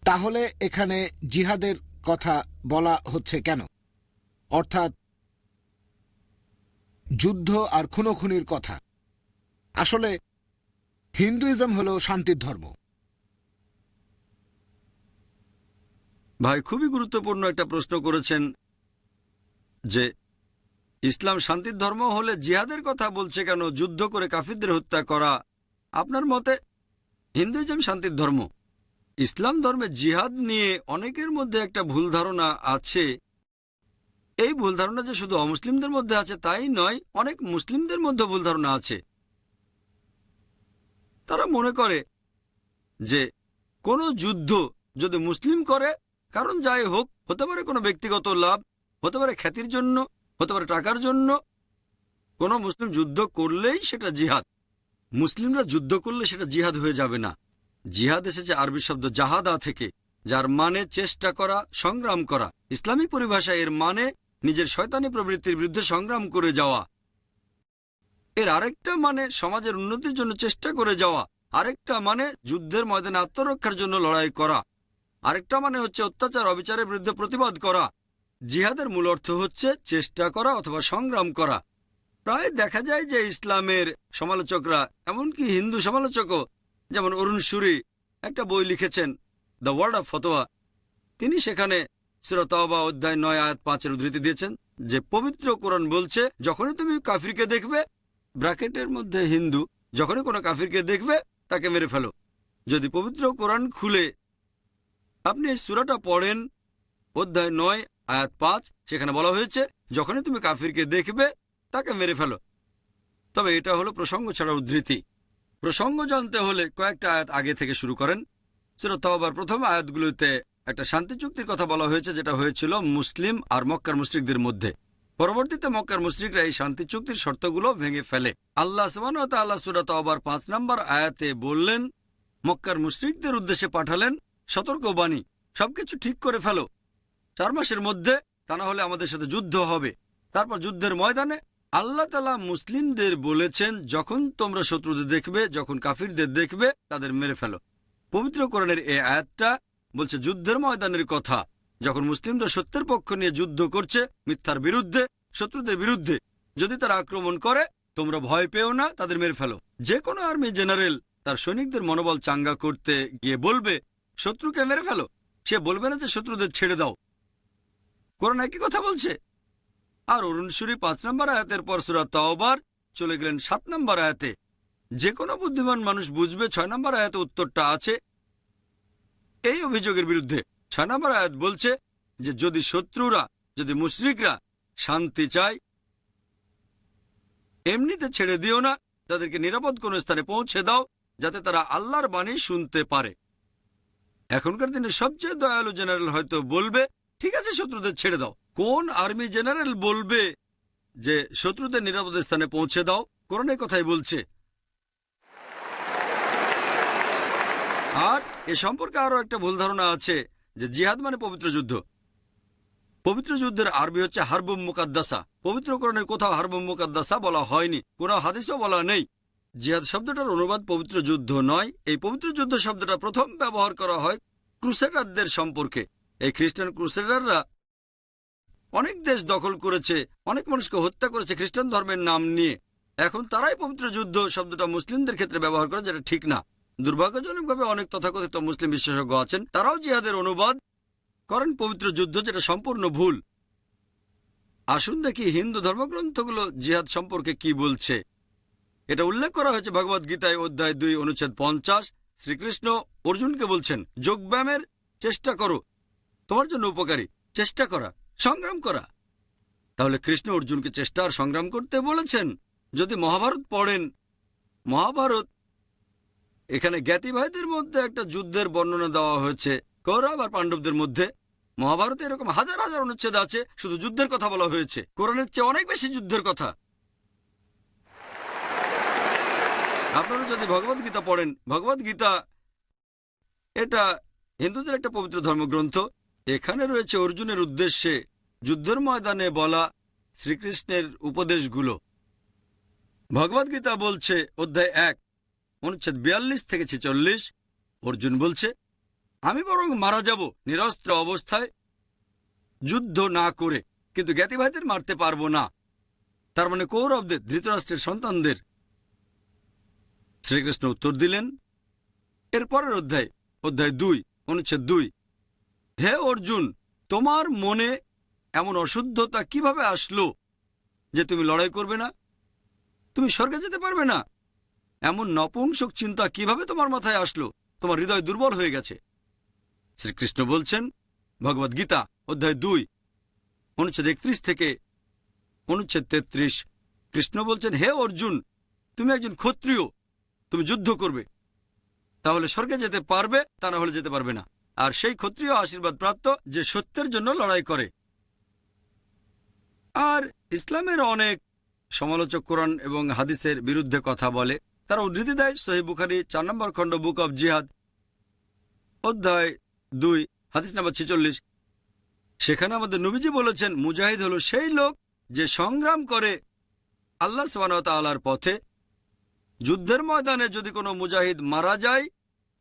তাহলে এখানে জিহাদের কথা বলা হচ্ছে কেন? অর্থাৎ যুদ্ধ আর খুনোখুনির কথা। আসলে হিন্দুইজম হলো শান্তির ধর্ম। ভাই, খুবই গুরুত্বপূর্ণ একটা প্রশ্ন করেছেন যে ইসলাম শান্তির ধর্ম হলে জিহাদের কথা বলছে কেন, যুদ্ধ করে কাফিরদের হত্যা করা। আপনার মতে হিন্দুইজম শান্তির ধর্ম। ইসলাম ধর্মে জিহাদ নিয়ে অনেকের মধ্যে একটা ভুল ধারণা আছে। এই ভুল ধারণা যে শুধু অমুসলিমদের মধ্যে আছে তাই নয়, অনেক মুসলিমদের মধ্যে ভুল ধারণা আছে। তারা মনে করে যে কোনো যুদ্ধ যদি মুসলিম করে, কারণ যাই হোক, হতে পারে কোনো ব্যক্তিগত লাভ, হতে পারে খ্যাতির জন্য, হতে পারে টাকার জন্য, কোনো মুসলিম যুদ্ধ করলেই সেটা জিহাদ। মুসলিমরা যুদ্ধ করলে সেটা জিহাদ হয়ে যাবে না। জিহাদ এসেছে আরবি শব্দ জাহাদা থেকে, যার মানে চেষ্টা করা, সংগ্রাম করা। ইসলামিক পরিভাষায় এর মানে নিজের শয়তানি প্রবৃত্তির বিরুদ্ধে সংগ্রাম করে যাওয়া। এর আরেকটা মানে সমাজের উন্নতির জন্য চেষ্টা করে যাওয়া, আরেকটা মানে যুদ্ধের ময়দানে আত্মরক্ষার জন্য লড়াই করা, আরেকটা মানে হচ্ছে অত্যাচার অবিচারের বিরুদ্ধে প্রতিবাদ করা। জিহাদের মূল অর্থ হচ্ছে চেষ্টা করা অথবা সংগ্রাম করা। প্রায় দেখা যায় যে ইসলামের সমালোচকরা, এমনকি হিন্দু সমালোচকও, যেমন অরুণ সুরি একটা বই লিখেছেন দ্য ওয়ার্ড অফ ফতোয়া, তিনি সেখানে সূরা তাওবা অধ্যায় 9 আয়াত 5 উদ্ধৃতি দিয়েছেন যে পবিত্র কোরআন বলছে, যখনই তুমি কাফিরকে দেখবে, ব্র্যাকেটের মধ্যে হিন্দু, যখনই কোনো কাফিরকে দেখবে তাকে মেরে ফেলো। যদি পবিত্র কোরআন খুলে আপনি এই সূরাটা পড়েন, অধ্যায় 9 আয়াত 5, সেখানে বলা হয়েছে যখনই তুমি কাফিরকে দেখবে তাকে মেরে ফেলো। তবে এটা হলো প্রসঙ্গ ছাড়া উদ্ধৃতি। প্রসঙ্গ জানতে হলে কয়েকটা আয়াত আগে থেকে শুরু করেন। সূরা তাওবার প্রথম আয়াতগুলোতে একটা শান্তি চুক্তির কথা বলা হয়েছে, যেটা হয়েছিল মুসলিম আর মক্কার মুশরিকদের মধ্যে। পরবর্তীতে মক্কার মুশরিকরা এই শান্তি চুক্তির শর্তগুলো ভেঙে ফেলে। আল্লাহ সুবহানাহু ওয়া তাআলা সূরা তাওবার 5 নম্বর আয়াতে বললেন, মক্কার মুশরিকদের উদ্দেশ্যে পাঠালেন সতর্কবাণী, সবকিছু ঠিক করে ফেলো 4 মাসের মধ্যে, তা না হলে আমাদের সাথে যুদ্ধ হবে। তারপর যুদ্ধের ময়দানে আল্লাহ তাআলা মুসলিমদের বলেছেন, যখন তোমরা শত্রুদের দেখবে, যখন কাফিরদের দেখবে, তাদের মেরে ফেলো। পবিত্র কোরআনের এই আয়াতটা বলছে যুদ্ধের ময়দানের কথা, যখন মুসলিমরা সত্যের পক্ষ নিয়ে যুদ্ধ করছে, মিথ্যার বিরুদ্ধে, শত্রুদের বিরুদ্ধে। যদি তারা আক্রমণ করে, তোমরা ভয় পেও না, তাদের মেরে ফেলো। যে কোনো আর্মি জেনারেল তার সৈনিকদের মনোবল চাঙ্গা করতে গিয়ে বলবে শত্রুকে মেরে ফেলো, সে বলবে না যে শত্রুদের ছেড়ে দাও। কোরআন একই কথা বলছে। আর অরুণ সুরি 5 নম্বর আয়াতের পর সূরা তাওবার চলে গেলেন 7 নম্বর আয়াতে। যে কোনো বুদ্ধিমান মানুষ বুঝবে 6 নম্বর আয়াতে উত্তরটা আছে এই অভিযোগের বিরুদ্ধে। 6 নম্বর আয়াত বলছে যে যদি শত্রুরা, যদি মুশরিকরা শান্তি চায়, এমনিতে ছেড়ে দিও না, তাদেরকে নিরাপদ কোনো স্থানে পৌঁছে দাও, যাতে তারা আল্লাহর বাণী শুনতে পারে। এখনকার দিনে সবচেয়ে দয়ালু জেনারেল হয়তো বলবে ঠিক আছে শত্রুদের ছেড়ে দাও। কোন আর্মি জেনারেল বলবে যে শত্রুদের নিরাপদ স্থানে পৌঁছে দাও? কোরআনের কথাই বলছে। আর এ সম্পর্কে আরো একটা ভুল ধারণা আছে যে জিহাদ মানে পবিত্র যুদ্ধ। পবিত্র যুদ্ধের আরবি হচ্ছে হারবুম মুকাদ্দাসা। পবিত্র কোরআনের কোথাও হারবুম মুকাদ্দাসা বলা হয়নি, কোনো হাদিসও বলা নেই। জিহাদ শব্দটার অনুবাদ পবিত্র যুদ্ধ নয়। এই পবিত্র যুদ্ধ শব্দটা প্রথম ব্যবহার করা হয় ক্রুসেডারদের সম্পর্কে। এই খ্রিস্টান ক্রুসেডাররা অনেক দেশ দখল করেছে, অনেক মানুষকে হত্যা করেছে খ্রিস্টান ধর্মের নাম নিয়ে। এখন তারাই পবিত্র যুদ্ধ শব্দটা মুসলিমদের ক্ষেত্রে ব্যবহার করে, যেটা ঠিক না। দুর্ভাগ্যজনকভাবে অনেক তথাকথিত মুসলিম বিশেষজ্ঞ আছেন, তারাও জিহাদের অনুবাদ করেন পবিত্র যুদ্ধ, যেটা সম্পূর্ণ ভুল। আসুন দেখি হিন্দু ধর্মগ্রন্থগুলো জিহাদ সম্পর্কে কি বলছে। এটা উল্লেখ করা হয়েছে ভগবদ গীতায় অধ্যায় 2 অনুচ্ছেদ 50। শ্রীকৃষ্ণ অর্জুনকে বলছেন যোগব্যায়ামের চেষ্টা করো, তোমার জন্য উপকারী। চেষ্টা করা, সংগ্রাম করা। তাহলে কৃষ্ণ অর্জুনকে চেষ্টা আর সংগ্রাম করতে বলেছেন। যদি মহাভারত পড়েন, মহাভারত এখানে জ্ঞাতি ভাইদের মধ্যে একটা যুদ্ধের বর্ণনা দেওয়া হয়েছে, কৌরব আর পাণ্ডবদের মধ্যে। মহাভারতে এরকম হাজার হাজার অনুচ্ছেদ আছে, শুধু যুদ্ধের কথা বলা হয়েছে। কোরআনের চেয়ে অনেক বেশি যুদ্ধের কথা। আপনারা যদি ভগবদ গীতা পড়েন, ভগবদ গীতা এটা হিন্দুদের একটা পবিত্র ধর্মগ্রন্থ। এখানে রয়েছে অর্জুনের উদ্দেশ্যে যুদ্ধের ময়দানে বলা শ্রীকৃষ্ণের উপদেশগুলো। ভগবদ গীতা বলছে অধ্যায় 1 অনুচ্ছেদ 42 থেকে 46, অর্জুন বলছে আমি বরং মারা যাব নিরস্ত্র অবস্থায়, যুদ্ধ না করে, কিন্তু জ্ঞাতি ভাইদের মারতে পারবো না। তার মানে কৌরবদের, ধৃতরাষ্ট্রের সন্তানদের। শ্রীকৃষ্ণ উত্তর দিলেন এর পরের অধ্যায়, অধ্যায় 2 অনুচ্ছেদ 2, হে অর্জুন, তোমার মনে এমন অশুদ্ধতা কিভাবে আসলো যে তুমি লড়াই করবে না, তুমি স্বর্গে যেতে পারবে না? এমন নপুংসক চিন্তা কিভাবে তোমার মাথায় আসলো? তোমার হৃদয় দুর্বল হয়ে গেছে। শ্রীকৃষ্ণ বলছেন ভগবদ গীতা অধ্যায় 2 অনুচ্ছেদ 31 থেকে অনুচ্ছেদ 33, কৃষ্ণ বলছেন হে অর্জুন, তুমি একজন ক্ষত্রিয়, তুমি যুদ্ধ করবে, তাহলে স্বর্গে যেতে পারবে, তা না হলে যেতে পারবে না। আর সেই ক্ষত্রিয় আশীর্বাদ প্রাপ্ত যে সত্যের জন্য লড়াই করে। আর ইসলামের অনেক সমালোচক কোরআন এবং হাদিসের বিরুদ্ধে কথা বলে। তারা উদ্ধৃতি দেয় সহিহ বুখারী 4 নম্বর খণ্ড বুক অব জিহাদ অধ্যায় 2 হাদিস নাম্বার 46। সেখানে আমাদের নবীজি বলেছেন, মুজাহিদ হলো সেই লোক যে সংগ্রাম করে আল্লাহ সুবহানাহু ওয়া তাআলার পথে। যুদ্ধের ময়দানে যদি কোনো মুজাহিদ মারা যায়,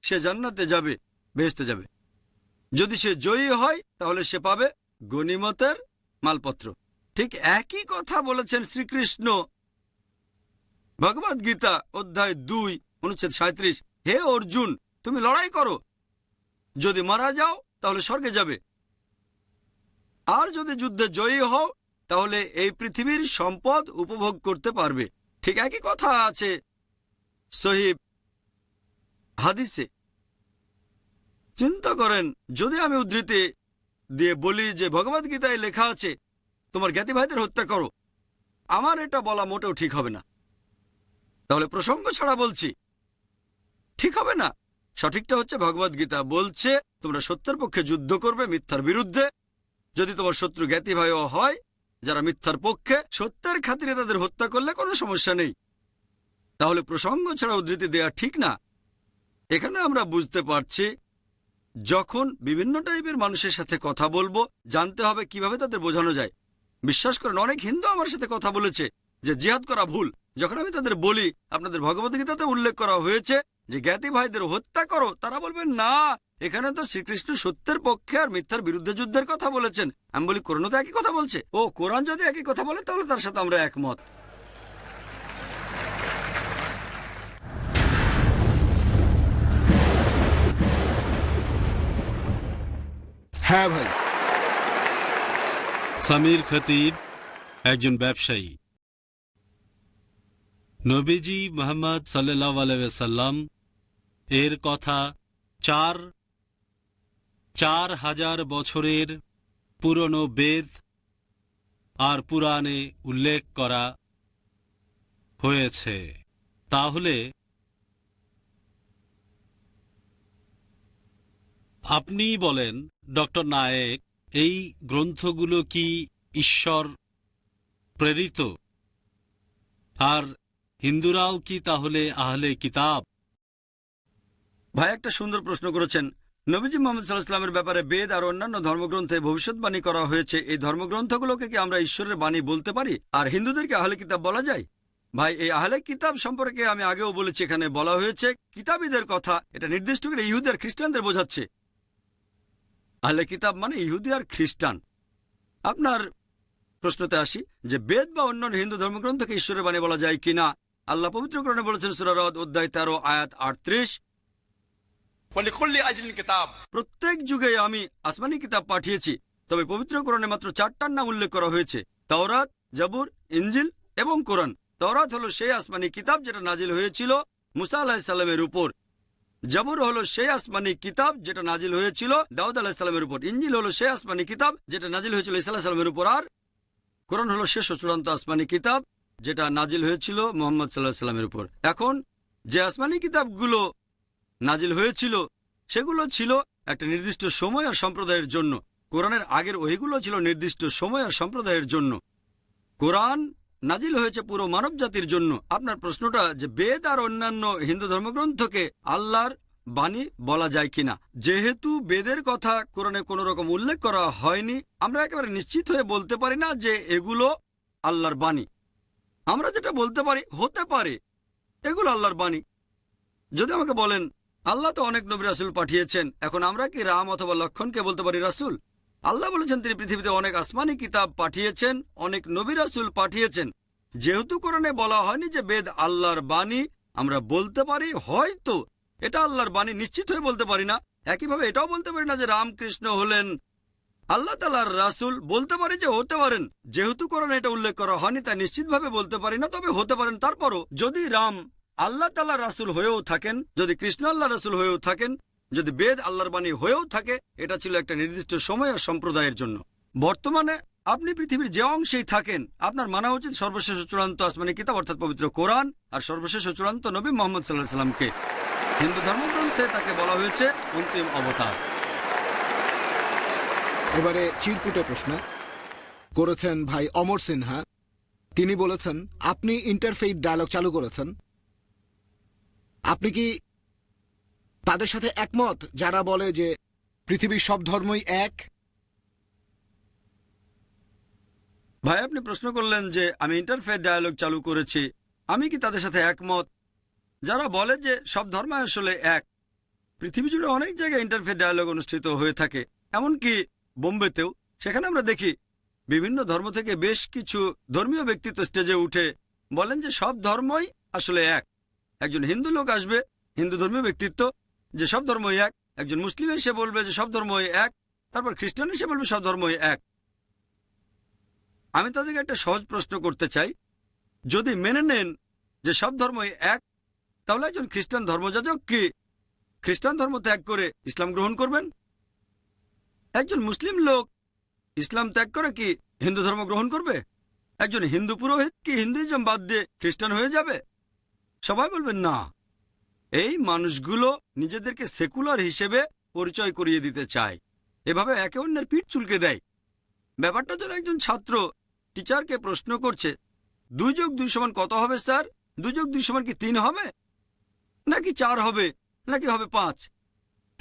সে জান্নাতে যাবে, বেহেশতে যাবে। যদি সে জয়ী হয় তাহলে সে পাবে গনিমতের মালপত্র। ঠিক একই কথা বলেছেন শ্রীকৃষ্ণ ভগবদ গীতা অধ্যায় 2 অনুচ্ছেদ 37। হে অর্জুন, তুমি লড়াই করো, যদি মারা যাও তাহলে স্বর্গে যাবে, আর যদি যুদ্ধে জয়ী হও তাহলে এই পৃথিবীর সম্পদ উপভোগ করতে পারবে। ঠিক একই কথা আছে সহিহ হাদিসে। চিন্তা করেন, যদি আমি উদ্ধৃতি দিয়ে বলি যে ভগবদ্গীতায় লেখা আছে তোমার জ্ঞাতি ভাইদের হত্যা করো, আমার এটা বলা মোটেও ঠিক হবে না। তাহলে প্রসঙ্গ ছাড়া বলছি, ঠিক হবে না। সঠিকটা হচ্ছে ভগবদ্গীতা বলছে তোমরা সত্যের পক্ষে যুদ্ধ করবে মিথ্যার বিরুদ্ধে। যদি তোমার শত্রু জ্ঞাতি ভাইও হয়, যারা মিথ্যার পক্ষে, সত্যের খাতিরে তাদের হত্যা করলে কোনো সমস্যা নেই। তাহলে প্রসঙ্গ ছাড়া উদ্ধৃতি দেয়া ঠিক না। এখানে আমরা বুঝতে পারছি যখন বিভিন্ন টাইপের মানুষের সাথে কথা বলবো, জানতে হবে কিভাবে তাদের বোঝানো যায়। বিশ্বাস করেন, অনেক হিন্দু আমার সাথে কথা বলেছে যে জিহাদ করা ভুল। যখন আমি তাদের বলি আপনাদের ভগবদ্গীতাতে উল্লেখ করা হয়েছে যে জ্ঞাতি ভাইদের হত্যা করো, তারা বলবেন না, এখানে তো শ্রীকৃষ্ণ সত্যের পক্ষে আর মিথ্যার বিরুদ্ধে যুদ্ধের কথা বলেছেন। আমি বলি কোরআনও তো একই কথা বলছে। ও, কোরআন যদি একই কথা বলে তাহলে তার সাথে আমরা একমত। হ্যাঁ ভাই। সামির খতিব একজন ব্যবসায়ী। নবীজি মুহাম্মদ সাল্লাল্লাহু আলাইহি ওয়াসাল্লাম এর কথা 4000 বছরের পুরনো বেদ আর পুরাণে উল্লেখ করা হয়েছে। তাহলে আপনি বলেন ডক্টর নায়েক, এই গ্রন্থগুলো কি ঈশ্বর প্রেরিত? আর হিন্দুরাও কি তাহলে আহলে কিতাব? ভাই একটা সুন্দর প্রশ্ন করেছেন। নবীজি মুহাম্মদ সাল্লাল্লাহু আলাইহি ওয়াসাল্লামের ব্যাপারে বেদ আর অন্যান্য ধর্মগ্রন্থে ভবিষ্যৎবাণী করা হয়েছে। এই ধর্মগ্রন্থগুলোকে কি আমরা ঈশ্বরের বাণী বলতে পারি? আর হিন্দুদেরকে আহলে কিতাব বলা যায়? ভাই, এই আহলে কিতাব সম্পর্কে আমি আগেও বলেছি, এখানে বলা হয়েছে কিতাবীদের কথা। এটা নির্দিষ্ট করে ইহুদি আর খ্রিস্টানদের বোঝাচ্ছে। আহলে কিতাব মানে ইহুদি আর খ্রিস্টান। আপনার প্রশ্নতে আসি যে বেদ বা অন্যান্য হিন্দু ধর্মগ্রন্থকে ঈশ্বরের বাণী বলা যায় কিনা। আল্লাহ পবিত্র কোরআনে বলেছেন সূরা রদ অধ্যায় 13 আয়াত 38, ولكل أجل كتاب। প্রত্যেক যুগে আমি আসমানি কিতাব পাঠিয়েছি, তবে পবিত্র কোরআনে মাত্র 4টার নাম উল্লেখ করা হয়েছে, তাওরাত, জাবুর, ইনজিল এবং কোরআন। তাওরাত হলো সেই আসমানি কিতাব যেটা নাজিল হয়েছিল মুসা আলাইহিস সালামের উপর। জাবুর হলো সেই আসমানি কিতাব যেটা নাজিল হয়েছিল দাউদ আলাইহিস সালামের উপর। ইনজিল হলো সেই আসমানি কিতাব যেটা নাজিল হয়েছিল ঈসা আলাইহিস সালামের উপর। আর কোরআন হলো শেষ ও চূড়ান্ত আসমানি কিতাব যেটা নাজিল হয়েছিল মুহাম্মদ সাল্লাল্লাহু আলাইহি ওয়াসাল্লামের উপর। এখন যে আসমানি কিতাবগুলো নাজিল হয়েছিল সেগুলো ছিল একটা নির্দিষ্ট সময় আর সম্প্রদায়ের জন্য। কোরআনের আগের ওহিগুলো ছিল নির্দিষ্ট সময় আর সম্প্রদায়ের জন্য। কোরআন নাজিল হয়েছে পুরো মানব জাতির জন্য। আপনার প্রশ্নটা যে বেদ আর অন্যান্য হিন্দু ধর্মগ্রন্থকে আল্লাহর বাণী বলা যায় কিনা, যেহেতু বেদের কথা কোরআনে কোনো রকম উল্লেখ করা হয়নি, আমরা একেবারে নিশ্চিত হয়ে বলতে পারি না যে এগুলো আল্লাহর বাণী। আমরা যেটা বলতে পারি, হতে পারে এগুলো আল্লাহর বাণী। যদি আমাকে বলেন আল্লাহ তো অনেক নবী রাসূল পাঠিয়েছেন, এখন আমরা কি রাম অথবা লক্ষণকে বলতে পারি রাসূল? আল্লাহ বলেছেন তিনি পৃথিবীতে অনেক আসমানি কিতাব পাঠিয়েছেন, অনেক নবী রাসূল পাঠিয়েছেন। যেহেতু কোরআনে বলা হয়নি যে বেদ আল্লাহর বাণী, আমরা বলতে পারি হয়তো এটা আল্লাহর বাণী, নিশ্চিত হয়ে বলতে পারি না। একইভাবে এটাও বলতে পারি না যে রামকৃষ্ণ হলেন আল্লাহ তাআলার রাসূল। বলতে পারি যে হতে পারেন, যেহেতু কোরআনে এটা উল্লেখ করা হয়নি তাই নিশ্চিতভাবে বলতে পারি না, তবে হতে পারেন। তারপরও যদি রাম আল্লাহ তাআলার রাসূল হয়েও থাকেন, যদি কৃষ্ণ আল্লাহর রাসূল হয়েও থাকেন, যদি বেদ আল্লাহর বাণী হয়েও থাকে, এটা ছিল একটা নির্দিষ্ট সময় আর সম্প্রদায়ের জন্য। বর্তমানে আপনি পৃথিবীর যে অংশেই থাকেন, আপনার মানা উচিত সর্বশেষ ও চূড়ান্ত আসমানি কিতাব অর্থাৎ পবিত্র কোরআন আর সর্বশেষ ও চূড়ান্ত নবী মুহাম্মদ সাল্লাল্লাহু আলাইহি ওয়াসাল্লামকে। হিন্দু ধর্মগ্রন্থ অর্থে তাকে বলা হয়েছে অন্তিম অবতার। এবারে চিরকুটে প্রশ্ন করেছেন ভাই অমর সিনহা। তিনি বলেছেন, আপনি ইন্টারফেইথ ডায়ালগ চালু করেছেন, আপনি কি তাদের সাথে একমত যারা বলে যে পৃথিবীর সব ধর্মই এক? ভাই, আপনি প্রশ্ন করলেন যে আমি ইন্টারফেথ ডায়ালগ চালু করেছি, আমি কি তাদের সাথে একমত যারা বলে যে সব ধর্ম আসলে এক? পৃথিবী জুড়ে অনেক জায়গায় ইন্টারফেথ ডায়ালগ অনুষ্ঠিত হয়ে থাকে, এমনকি বোম্বেতেও। সেখানে আমরা দেখি বিভিন্ন ধর্ম থেকে বেশ কিছু ধর্মীয় ব্যক্তিত্ব স্টেজে উঠে বলেন যে সব ধর্মই আসলে এক। একজন হিন্দু লোক আসবে, হিন্দু ধর্মীয় ব্যক্তিত্ব, যে সব ধর্মই এক। একজন মুসলিম এসে বলবে যে সব ধর্মই এক। তারপর খ্রিস্টান এসে বলবে সব ধর্মই এক। আমি তাদেরকে একটা সহজ প্রশ্ন করতে চাই, যদি মেনে নেন যে সব ধর্মই এক, তাহলে একজন খ্রিস্টান ধর্মযাজক কি খ্রিস্টান ধর্ম ত্যাগ করে ইসলাম গ্রহণ করবেন? একজন মুসলিম লোক ইসলাম ত্যাগ করে কি হিন্দু ধর্ম গ্রহণ করবে? একজন হিন্দু পুরোহিত কি হিন্দুইজম বাদ দিয়ে খ্রিস্টান হয়ে যাবে? সবাই বলবেন না। এই মানুষগুলো নিজেদেরকে সেকুলার হিসেবে পরিচয় করিয়ে দিতে চায়, এভাবে একে অন্যের পিঠ চুলকে দেয়। ব্যাপারটা যেন একজন ছাত্র টিচারকে প্রশ্ন করছে, 2 যোগ 2 সমান কত হবে স্যার? 2 যোগ 2 সমান কি 3 হবে, নাকি 4 হবে, নাকি হবে 5?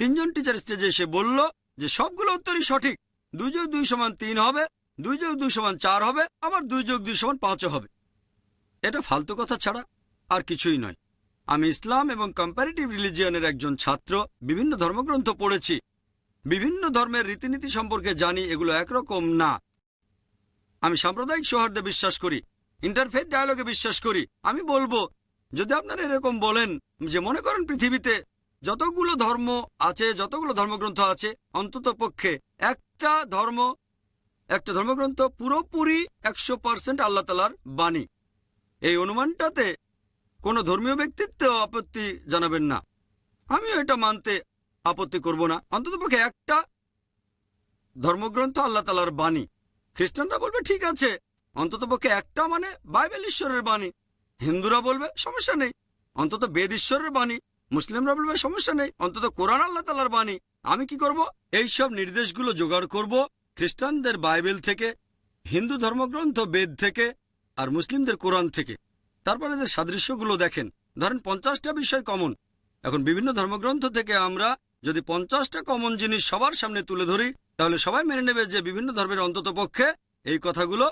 3 জন টিচার স্টেজে এসে বলল যে সবগুলো উত্তরই সঠিক। 2 যোগ 2 সমান 3 হবে, 2 যোগ 2 সমান 4 হবে, আবার 2 যোগ 2 সমান 5 হবে। এটা ফালতু কথা ছাড়া আর কিছুই নয়। আমি ইসলাম এবং কম্পারেটিভ রিলিজিয়নের একজন ছাত্র, বিভিন্ন ধর্মগ্রন্থ পড়েছি, বিভিন্ন ধর্মের রীতিনীতি সম্পর্কে জানি, এগুলো একরকম না। আমি সাম্প্রদায়িক সৌহার্দ্যে বিশ্বাস করি, ইন্টারফেথ ডায়ালগে বিশ্বাস করি। আমি বলবো, যদি আপনারা এরকম বলেন যে মনে করেন পৃথিবীতে যতগুলো ধর্ম আছে, যতগুলো ধর্মগ্রন্থ আছে, অন্তত পক্ষে একটা ধর্মগ্রন্থ পুরোপুরি 100% আল্লাহ তাআলার বাণী, এই অনুমানটাতে কোনো ধর্মীয় ব্যক্তিত্ব আপত্তি জানাবেন না। আমিও এটা মানতে আপত্তি করব না। অন্ততপক্ষে একটা ধর্মগ্রন্থ আল্লাহ তাআলার বাণী। খ্রিস্টানরা বলবে ঠিক আছে, অন্ততপক্ষে একটা মানে বাইবেল ঈশ্বরের বাণী। হিন্দুরা বলবে সমস্যা নেই, অন্তত বেদ ঈশ্বরের বাণী। মুসলিমরা বলবে সমস্যা নেই, অন্তত কোরআন আল্লাহ তাআলার বাণী। আমি কি করব? এই সব নির্দেশগুলো জোগাড় করব খ্রিস্টানদের বাইবেল থেকে, হিন্দু ধর্মগ্রন্থ বেদ থেকে, আর মুসলিমদের কোরআন থেকে। তারপরে এদের সাদৃশ্যগুলো দেখেন। ধরেন 50টা বিষয় কমন। এখন বিভিন্ন ধর্মগ্রন্থ থেকে আমরা যদি 50টা কমন জিনিস সবার সামনে তুলে ধরি, তাহলে সবাই মেনে নেবে যে বিভিন্ন ধর্মের অন্তত পক্ষে এই কথাগুলো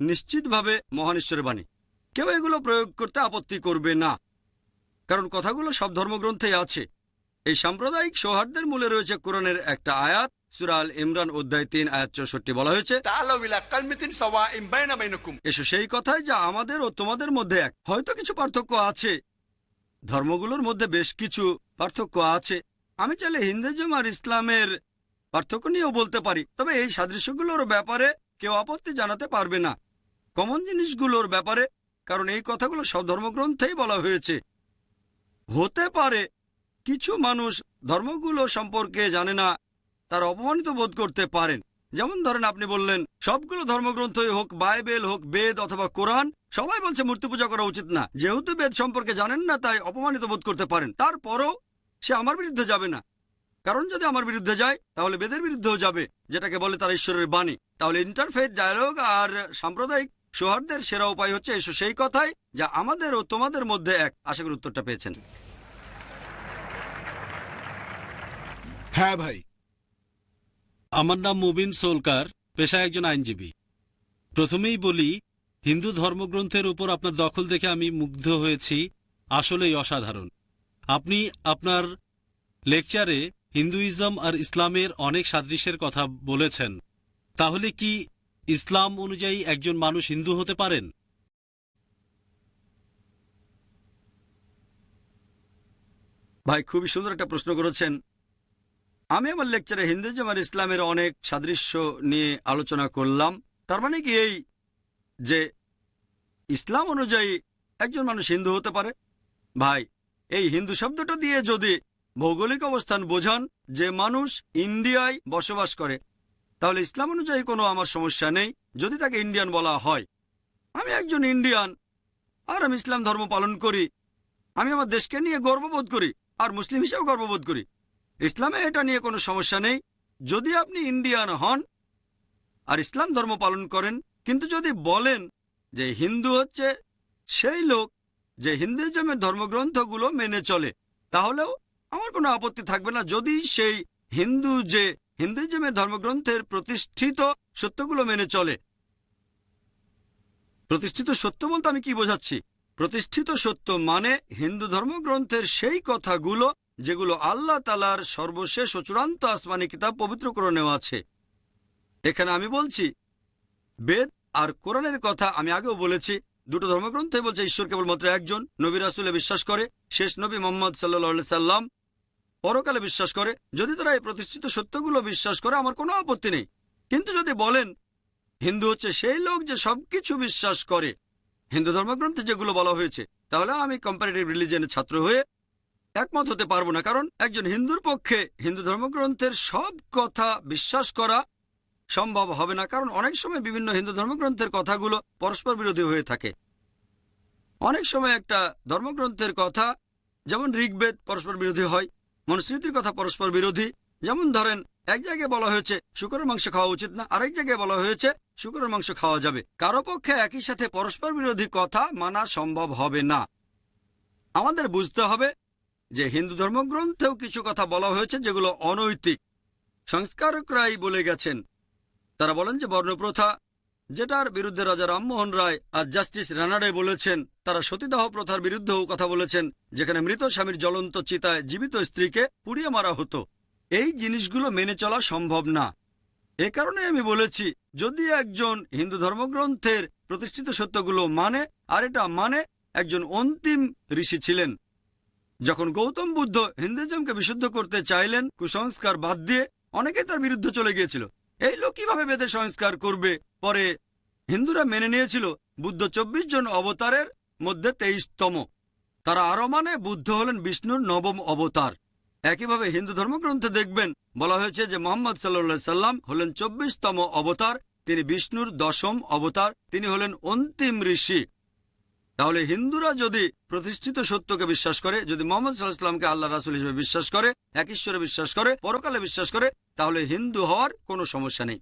নিশ্চিতভাবে মহান ঈশ্বরের বাণী। কেউ এগুলো প্রয়োগ করতে আপত্তি করবে না, কারণ কথাগুলো সব ধর্মগ্রন্থেই আছে। এই সাম্প্রদায়িক সৌহার্দ্যের মূলে রয়েছে কোরআনের একটা আয়াত, সূরা আল ইমরান অধ্যায় 3 আয়াত 64। বলা হয়েছে, تعالوا إلى كلمة سواء بينكم। এসো সেই কথায় যা আমাদের ও তোমাদের মধ্যে এক। হয়তো কিছু পার্থক্য আছে, ধর্মগুলোর মধ্যে বেশ কিছু পার্থক্য আছে। আমি চাইলে হিন্দুইজম আর ইসলামের পার্থক্য নিয়েও বলতে পারি, তবে এই সাদৃশ্যগুলোর ব্যাপারে কেউ আপত্তি জানাতে পারবে না, কমন জিনিসগুলোর ব্যাপারে, কারণ এই কথাগুলো সব ধর্মগ্রন্থেই বলা হয়েছে। হতে পারে কিছু মানুষ ধর্মগুলো সম্পর্কে জানে না, তারা অপমানিত বোধ করতে পারেন। যেমন ধরেন আপনি বললেন সবগুলো ধর্মগ্রন্থই হোক, বাইবেল হোক, বেদ অথবা কোরআন, সবাই বলছে মূর্তি পূজা করা উচিত না। যেহেতু বেদ সম্পর্কে জানেন না, তাই অপমানিত বোধ করতে পারেন। তারপরও সে আমার বিরুদ্ধে যাবে না, কারণ যদি আমার বিরুদ্ধে যায় তাহলে বেদের বিরুদ্ধেও যাবে, যেটাকে বলে তার ঈশ্বরের বাণী। তাহলে ইন্টারফেথ ডায়ালগ আর সাম্প্রদায়িক সৌহার্দ্যের সেরা উপায় হচ্ছে এসো সেই কথায় যা আমাদের ও তোমাদের মধ্যে এক। আশা করি উত্তরটা পেয়েছেন। হ্যাঁ ভাই। আমার নাম মুবিন সোলকার, পেশায় একজন আইনজীবী। প্রথমেই বলি, হিন্দু ধর্মগ্রন্থের উপর আপনার দখল দেখে আমি মুগ্ধ হয়েছি, আসলেই অসাধারণ। আপনি আপনার লেকচারে হিন্দুইজম আর ইসলামের অনেক সাদৃশ্যের কথা বলেছেন। তাহলে কি ইসলাম অনুযায়ী একজন মানুষ হিন্দু হতে পারেন? ভাই, খুবই সুন্দর একটা প্রশ্ন করেছেন। আমি আমার লেকচারে হিন্দুইজম আর ইসলামের অনেক সাদৃশ্য নিয়ে আলোচনা করলাম। তার মানে কি এই যে ইসলাম অনুযায়ী একজন মানুষ হিন্দু হতে পারে? ভাই, এই হিন্দু শব্দটা দিয়ে যদি ভৌগোলিক অবস্থান বোঝান যে মানুষ ইন্ডিয়ায় বসবাস করে, তাহলে ইসলাম অনুযায়ী কোনো আমার সমস্যা নেই যদি তাকে ইন্ডিয়ান বলা হয়। আমি একজন ইন্ডিয়ান আর আমি ইসলাম ধর্ম পালন করি। আমি আমার দেশকে নিয়ে গর্ববোধ করি। আর মুসলিম হিসেবে গর্ববোধ করি। ইসলামে এটা নিয়ে কোনো সমস্যা নেই যদি আপনি ইন্ডিয়ান হন আর ইসলাম ধর্ম পালন করেন। কিন্তু যদি বলেন যে হিন্দু হচ্ছে সেই লোক যে হিন্দুইজমের ধর্মগ্রন্থগুলো মেনে চলে, তাহলেও আমার কোনো আপত্তি থাকবে না যদি সেই হিন্দু যে হিন্দুইজমের ধর্মগ্রন্থের প্রতিষ্ঠিত সত্যগুলো মেনে চলে। প্রতিষ্ঠিত সত্য বলতে আমি কি বোঝাচ্ছি? প্রতিষ্ঠিত সত্য মানে হিন্দু ধর্মগ্রন্থের সেই কথাগুলো যেগুলো আল্লাহ তাআলার সর্বশেষ ও চূড়ান্ত আসমানি কিতাব পবিত্র কোরআনেও আছে। এখানে আমি বলছি বেদ আর কোরআনের কথা। আমি আগেও বলেছি দুটো ধর্মগ্রন্থই বলছে ঈশ্বর কেবলমাত্র একজন, নবী রাসূলে বিশ্বাস করে, শেষ নবী মুহাম্মদ সাল্লাল্লাহু আলাইহি সাল্লাম, পরকালে বিশ্বাস করে। যদি তারা এই প্রতিষ্ঠিত সত্যগুলো বিশ্বাস করে আমার কোনো আপত্তি নেই। কিন্তু যদি বলেন হিন্দু হচ্ছে সেই লোক যে সবকিছু বিশ্বাস করে হিন্দু ধর্মগ্রন্থে যেগুলো বলা হয়েছে, তাহলে আমি কম্পারেটিভ রিলিজিয়নের ছাত্র হয়ে একমত হতে পারবো না। কারণ একজন হিন্দুর পক্ষে হিন্দু ধর্মগ্রন্থের সব কথা বিশ্বাস করা সম্ভব হবে না। কারণ অনেক সময় বিভিন্ন হিন্দু ধর্মগ্রন্থের কথাগুলো পরস্পর বিরোধী হয়ে থাকে। অনেক সময় একটা ধর্মগ্রন্থের কথা যেমন ঋগ্বেদ পরস্পর বিরোধী হয়, মনুস্মৃতির কথা পরস্পর বিরোধী। যেমন ধরেন এক জায়গায় বলা হয়েছে শুকরের মাংস খাওয়া উচিত না, আরেক জায়গায় বলা হয়েছে শুকরের মাংস খাওয়া যাবে। কারো পক্ষে একই সাথে পরস্পর বিরোধী কথা মানা সম্ভব হবে না। আমাদের বুঝতে হবে যে হিন্দু ধর্মগ্রন্থেও কিছু কথা বলা হয়েছে যেগুলো অনৈতিক। সংস্কারকরাই বলে গেছেন, তারা বলেন যে বর্ণপ্রথা, যেটার বিরুদ্ধে রাজা রামমোহন রায় আর জাস্টিস রানাডে বলেছেন। তারা সতীদাহ প্রথার বিরুদ্ধেও কথা বলেছেন, যেখানে মৃত স্বামীর জ্বলন্ত চিতায় জীবিত স্ত্রীকে পুড়িয়ে মারা হতো। এই জিনিসগুলো মেনে চলা সম্ভব না। এ কারণে আমি বলেছি যদি একজন হিন্দু ধর্মগ্রন্থের প্রতিষ্ঠিত সত্যগুলো মানে, আর এটা মানে একজন অন্তিম ঋষি ছিলেন। যখন গৌতম বুদ্ধ হিন্দুইজমকে বিশুদ্ধ করতে চাইলেন কুসংস্কার বাদ দিয়ে, অনেকে তার বিরুদ্ধে চলে গিয়েছিল। এই লোক কিভাবে বেদের সংস্কার করবে? পরে হিন্দুরা মেনে নিয়েছিল বুদ্ধ 24 জন অবতারের মধ্যে 23তম। তারা আরো মানে বুদ্ধ হলেন বিষ্ণুর 9ম অবতার। একইভাবে হিন্দু ধর্মগ্রন্থে দেখবেন বলা হয়েছে যে মোহাম্মদ সাল্লাল্লাহু আলাইহি সাল্লাম হলেন 24তম অবতার, তিনি বিষ্ণুর 10ম অবতার, তিনি হলেন অন্তিম ঋষি। তাহলে হিন্দুরা যদি প্রতিষ্ঠিত সত্যকে বিশ্বাস করে, যদি মোহাম্মদ সাল্লাল্লাহু আলাইহি সাল্লামকে আল্লাহ রাসূল হিসেবে বিশ্বাস করে, এক ঈশ্বরে বিশ্বাস করে, পরকালে বিশ্বাস করে, তাহলে হিন্দু হওয়ার কোনো সমস্যা নেই।